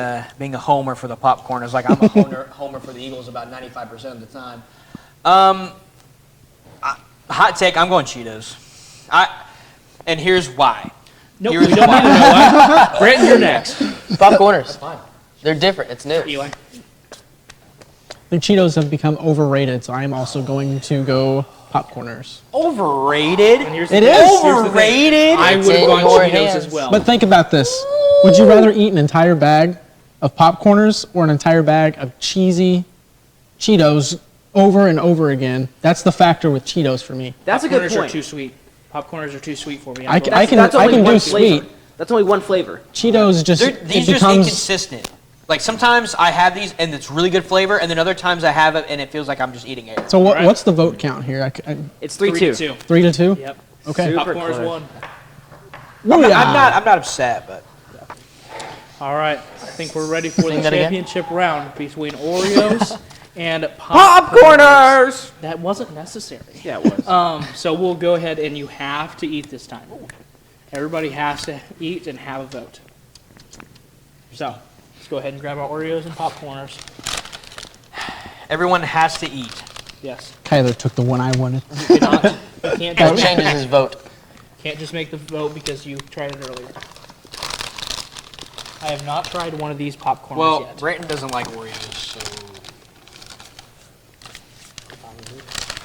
a homer for the Popcorners, like I'm a homer for the Eagles about 95% of the time. Hot take, I'm going Cheetos. And here's why. Nope, we don't need to know why. Branton, you're next. Popcorners. They're different. It's new. Eli. The Cheetos have become overrated, so I am also going to go Popcorners. Overrated? And here's It the is. thing. Here's the thing. Overrated? I It's would have in gone your Cheetos hands. as well. But think about this. Would you rather eat an entire bag of Popcorners or an entire bag of cheesy Cheetos over and over again? That's the factor with Cheetos for me. That's a good Popcorners are point. too sweet. Popcorners are too sweet for me. I I'm can- going- That's only do one sweet. flavor. That's only one flavor. Cheetos just, These it just becomes... inconsistent. Like sometimes I have these and it's really good flavor, and then other times I have it and it feels like I'm just eating air. So Right. what's the vote count here? It's 3-2. 3-2. 3-2? Yep. Okay. Super Popcorners close. won. I'm not upset, but All right, I think we're ready for the Sing that again? championship round between Oreos and Popcorners! That wasn't necessary. Yeah, it was. So we'll go ahead and you have to eat this time. Everybody has to eat and have a vote. So let's go ahead and grab our Oreos and Popcorners. everyone has to eat. Yes. Kyler took the one I wanted. You cannot. You can't That just, changes his vote. can't just make the vote because you tried it earlier. I have not tried one of these popcorns Well, yet. Branton doesn't like Oreos, so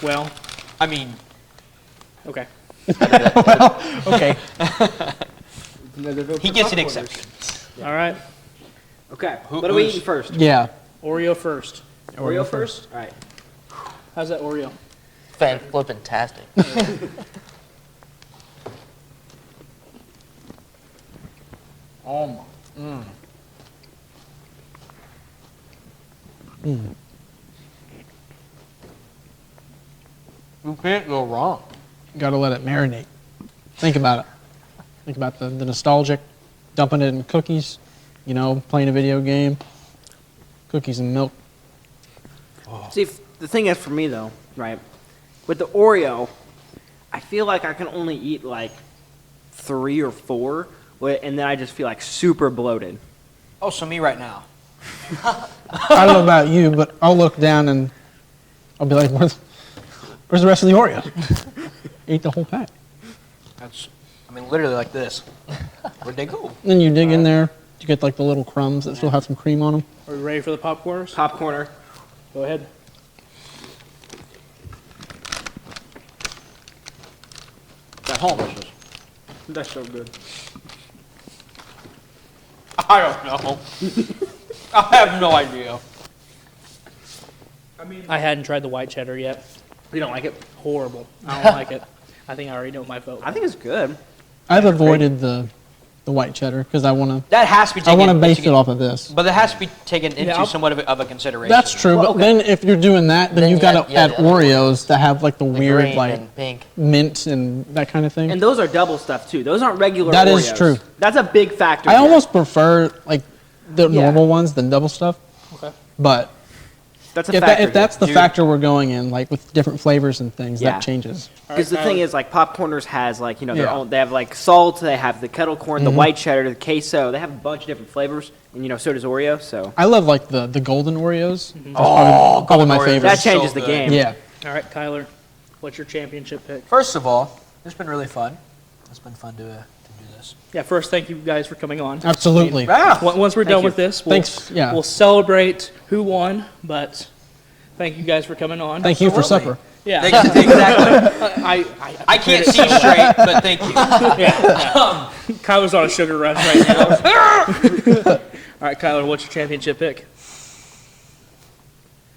Well, I mean, okay. Okay. he gets an exception. All right. Okay, Who- what are we who's- eating first? Yeah. Oreo first. Oreo first? All right. How's that Oreo? Fan flippin' tastic. Oh my. You can't go wrong. Gotta let it marinate. Think about it. Think about the nostalgic, dumping it in cookies, playing a video game, cookies and milk. See, the thing is for me though, right? With the Oreo, I feel like I can only eat like 3 or 4, and then I just feel like super bloated. Oh, so me right now. I don't know about you, but I'll look down and I'll be like, where's the rest of the Oreo? Eat the whole pack. Literally like this. Where'd they go? Then you dig in there, you get like the little crumbs that still have some cream on them. Are we ready for the popcorners? Popcorner. Go ahead. That delicious. That's so good. I don't know. I have no idea. I hadn't tried the white cheddar yet. You don't like it? Horrible. I don't like it. I think I already know my vote. I think it's good. I've avoided the white cheddar because I want That has to be to. taken. I want to base it off of this. But that has to be taken into I'll- somewhat of a consideration. That's true, but then if you're doing that, then you've got to add Oreos that have like the weird green like and pink. mint and that kind of thing. And those are double stuff too. Those aren't regular That Oreos. is true. That's a big factor. I here. almost prefer like the Yeah. normal ones than double stuff. Okay. But That's a if, factor. if that's the Dude. factor we're going in, like with different flavors and things, Yeah. that changes. Because the Tyler. thing is, like, Popcorners has, like, you know, their Yeah. own, they have, like, salt, they have the kettle corn, the white cheddar, the queso. They have a bunch of different flavors, and, you know, so does Oreo, so. I love like the golden Oreos. Mm-hmm. Oh, probably my Oreos. favorite. That changes so the good. game. Yeah. All right, Kyler, what's your championship pick? First of all, it's been really fun. It's been fun to do this. Yeah, first, thank you guys for coming on. Absolutely. Yeah. Once we're done with this, we'll, Thanks, yeah. we'll celebrate who won, but thank you guys for coming on. Thank you for Absolutely. supper. Yeah. Exactly. I can't see so well. straight, but thank you. Yeah. Kyler's on a sugar rush right now. All right, Kyler, what's your championship pick?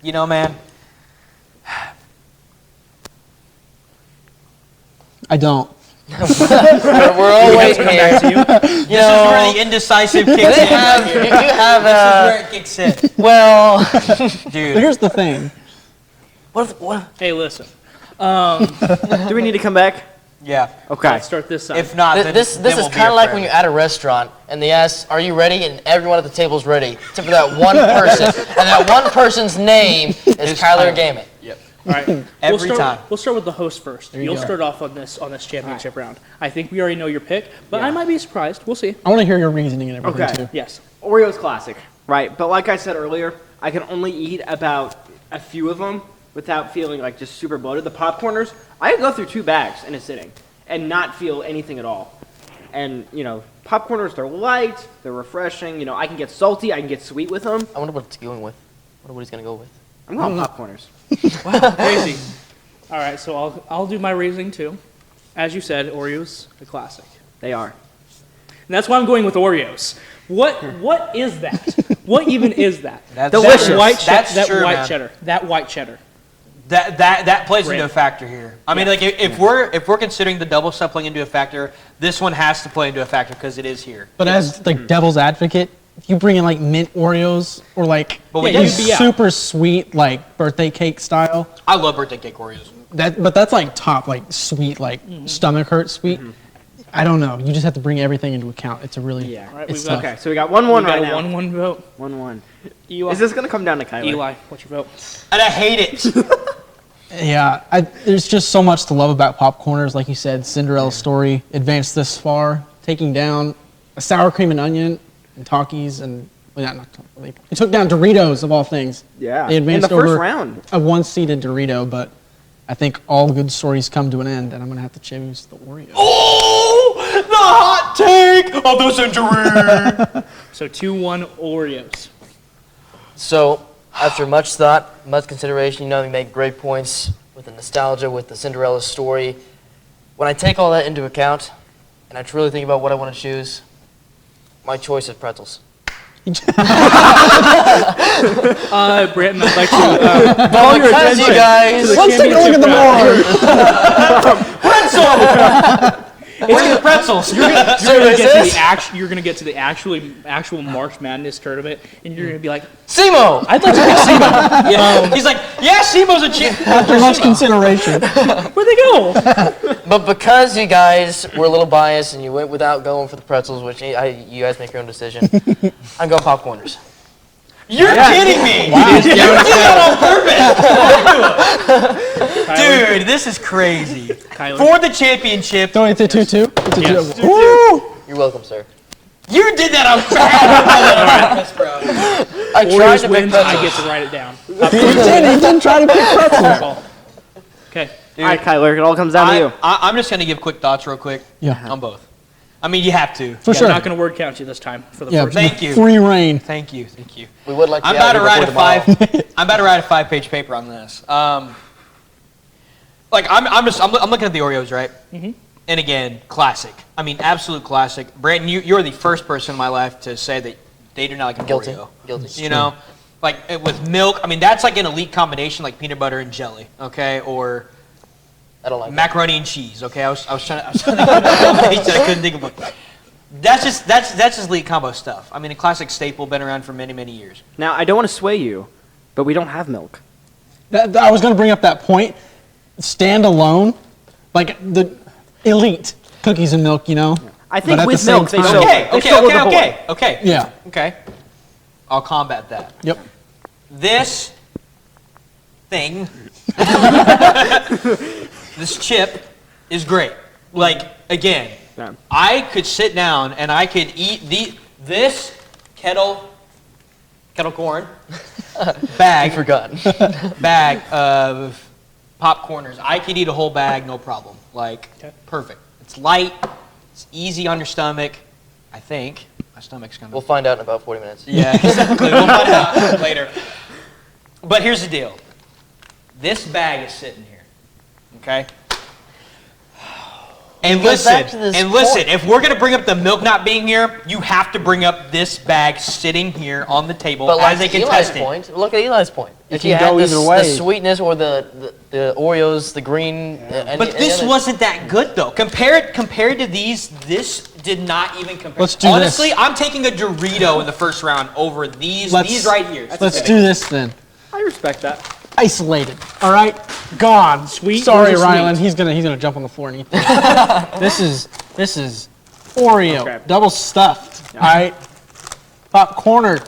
You know, man, I don't. We're all waiting here. this is where the indecisive kicks in. You have This is where it kicks in. well, But Dude, here's the thing. what? Hey, listen. Do we need to come back? yeah. Okay. Let's start this side. If not, then This then is we'll be kind your of like friend. when you're at a restaurant and they ask, "Are you ready?" and everyone at the table is ready, except for that one person, and that one person's name is Kyler Gammon. All right. Every time. We'll start with the host first. you You'll go. start off on this championship round. I think we already know your pick, but I might be surprised. We'll see. I want to hear your reasoning and everything Okay. too. Yes. Oreo's classic, right? But like I said earlier, I can only eat about a few of them without feeling like just super bloated. The Popcorners, I can go through 2 bags in a sitting and not feel anything at all. And, you know, Popcorners, they're light, they're refreshing. You know, I can get salty, I can get sweet with them. I wonder what it's going with. I wonder what he's gonna go with. I'm going Popcorners. Crazy. All right, so I'll do my reasoning too. As you said, Oreos, a classic. They are. And that's why I'm going with Oreos. What is that? What even is that? That's Delicious. That white, That's that true, white man. cheddar. That white cheddar. That plays Great. into a factor here. I mean, like if we're considering the double stuff playing into a factor, this one has to play into a factor because it is here. But as like devil's advocate, if you bring in like mint Oreos or like But we these do- yeah. super sweet like birthday cake style, I love birthday cake Oreos. but that's like top like sweet like stomach hurt sweet. I don't know. You just have to bring everything into account. It's a really Yeah. All right, it's we've got- tough. Okay, so we got 1-1 We got right a now. 1-1 vote. 1-1. Eli, Is this going to come down to Kyler? Eli, what's your vote? And I hate it. Yeah, there's just so much to love about Popcorners. Like you said, Cinderella's story advanced this far, taking down a sour cream and onion and Takis and well, not they took down Doritos of all things. Yeah. They In the advanced first over round. a one-seeded Dorito, but I think all good stories come to an end, and I'm gonna have to choose the Oreo. Oh, the hot take of the century. So 2-1 Oreos. So, after much thought, much consideration, you know, we make great points with the nostalgia, with the Cinderella story. When I take all that into account, and I truly think about what I want to choose, my choice is pretzels. Branton, I'd like to call your Because attention you guys, to the Let's take a look at championship the board. Where's the pretzels? You're gonna get to the actual March Madness tournament, and you're gonna be like, SEMO! I'd like to pick SEMO. Yeah. He's like, yeah, Simo's a champ. After much consideration, Where'd they go? But because you guys were a little biased and you went without going for the pretzels, which you guys make your own decision, I'm going Popcorners. You're kidding me! You did that on purpose! Dude, this is crazy. For the championship. Don't it's a 2-2? It's a Yes. 2-2. Woo! You're welcome, sir. You did that on purpose, bro. I tried to wins, pick I get to write it down. He didn't try to pick pretzel. Okay. All right, Kyler, it all comes down to you. I'm just going to give quick thoughts real quick Yeah. on both. I mean, you have to. For I'm sure. not going to word count you this time for the Yeah, first Thank you. Free reign. Thank you. We would like to I'm be about out to here write a before tomorrow. I'm about to write a 5-page paper on this. I'm looking at the Oreos, right? Mm-hmm. And again, classic. I mean, absolute classic. Branton, you're the first person in my life to say that they do not like an Guilty. Oreo. Guilty. You know, like with milk. I mean, that's like an elite combination, like peanut butter and jelly. Okay, or I don't like macaroni and cheese. Okay, I was trying to think of a combination I couldn't think of one. That's just elite combo stuff. I mean, a classic staple, been around for many, many years. Now, I don't want to sway you, but we don't have milk. I was going to bring up that point. Stand alone, like the elite cookies and milk, you know. I think But at with the same milk, they time- still, they struggle with the board. Okay. Yeah. Okay. I'll combat that. Yep. This thing, this chip is great. Like, again, Yeah. I could sit down and I could eat this kettle corn bag, bag of popcorners. I could eat a whole bag, no problem. Like, perfect. It's light. It's easy on your stomach. I think my stomach's gonna. We'll find out in about 40 minutes. Yeah, exactly. We'll find out later. But here's the deal. This bag is sitting here. Okay. And goes listen, back to this point. if we're gonna bring up the milk not being here, you have to bring up this bag sitting here on the table But as like a Eli's contestant. point, look at Eli's point. If can you had go either the way. sweetness or the Oreos, the green, But this wasn't that good though. Compared to these, this did not even compare. Let's do Honestly, this. I'm taking a Dorito in the first round over these right here. Let's do this then. I respect that. Isolated. All right. Gone. Sweet Sorry, versus Rylan. sweet. He's gonna jump on the floor and eat this. This is Oreo, Okay. double stuffed. All right. Popcorner.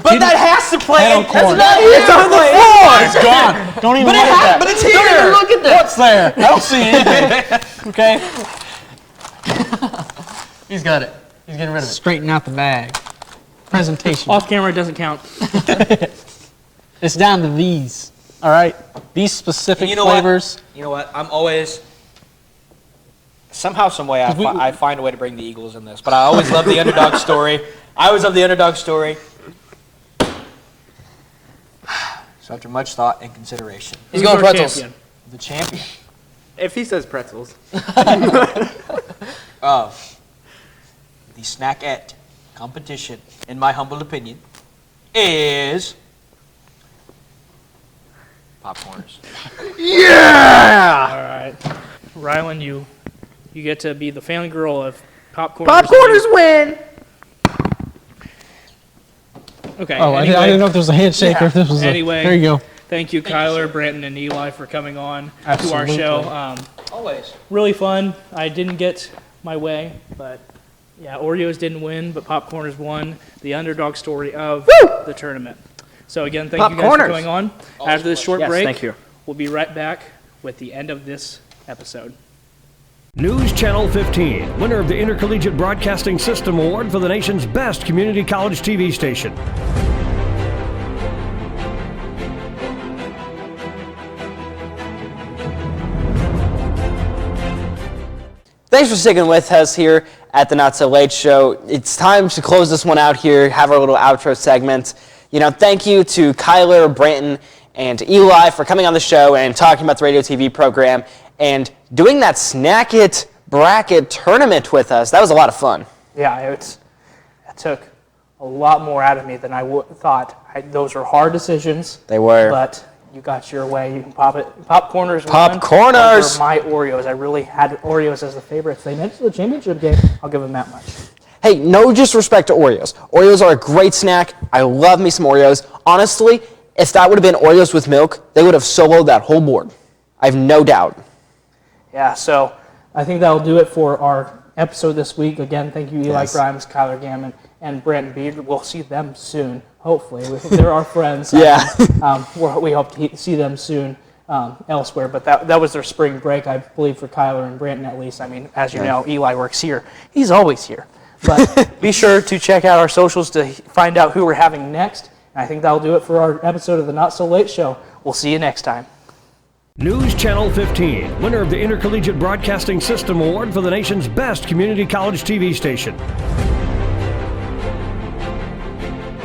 But that has to play. Kettle corn. It's on the floor. It's gone. Don't even But look at that. but it's here. Don't even look at that. What's there? I don't see anything. Okay. He's got it. He's getting rid of it. Straighten out the bag. Presentation. Off camera doesn't count. It's down to these. All right. These specific You know flavors. You know what? I'm always somehow, some way, I find a way to bring the Eagles in this. But I always love the underdog story. So after much thought and consideration, He's going our pretzels. champion? the champion If he says pretzels. of the snackette competition, in my humble opinion, is popcorners. All right. Rylan, you get to be the fangirl of popcorn. Popcorners win! Okay. Oh, I anyway, didn't know if there was a handshake or if this was Anyway. There you go. Thank you, Kyler, Branton, and Eli for coming on to our Absolutely. show. Always. Really fun. I didn't get my way, but yeah, Oreos didn't win, but Popcorners won. The underdog story of the tournament. So again, thank you guys for Popcorners. coming on. After this short Yes, break, thank you. we'll be right back with the end of this episode. News Channel 15, winner of the Intercollegiate Broadcasting System Award for the nation's best community college TV station. Thanks for sticking with us here at the Not So Late Show. It's time to close this one out here, have our little outro segment. You know, thank you to Kyler, Branton, and Eli for coming on the show and talking about the radio TV program and doing that Snack It bracket tournament with us. That was a lot of fun. Yeah, it took a lot more out of me than I thought. Those were hard decisions. They were. But you got your way. You can pop it. Popcorners. Popcorners. Over my Oreos. I really had Oreos as the favorite. If they made it to the championship game, I'll give them that much. Hey, no disrespect to Oreos. Oreos are a great snack. I love me some Oreos. Honestly, if that would have been Oreos with milk, they would have soloed that whole board. I have no doubt. Yeah, so I think that'll do it for our episode this week. Again, thank you, Eli Yes. Grimes, Kyler Gammon, and Branton Beard. We'll see them soon, hopefully. They're our friends. Yeah. We hope to see them soon elsewhere. But that was their spring break, I believe, for Kyler and Branton at least. I mean, as you know, Eli works here. He's always here. But be sure to check out our socials to find out who we're having next. And I think that'll do it for our episode of the Not So Late Show. We'll see you next time. News Channel 15, winner of the Intercollegiate Broadcasting System Award for the nation's best community college TV station.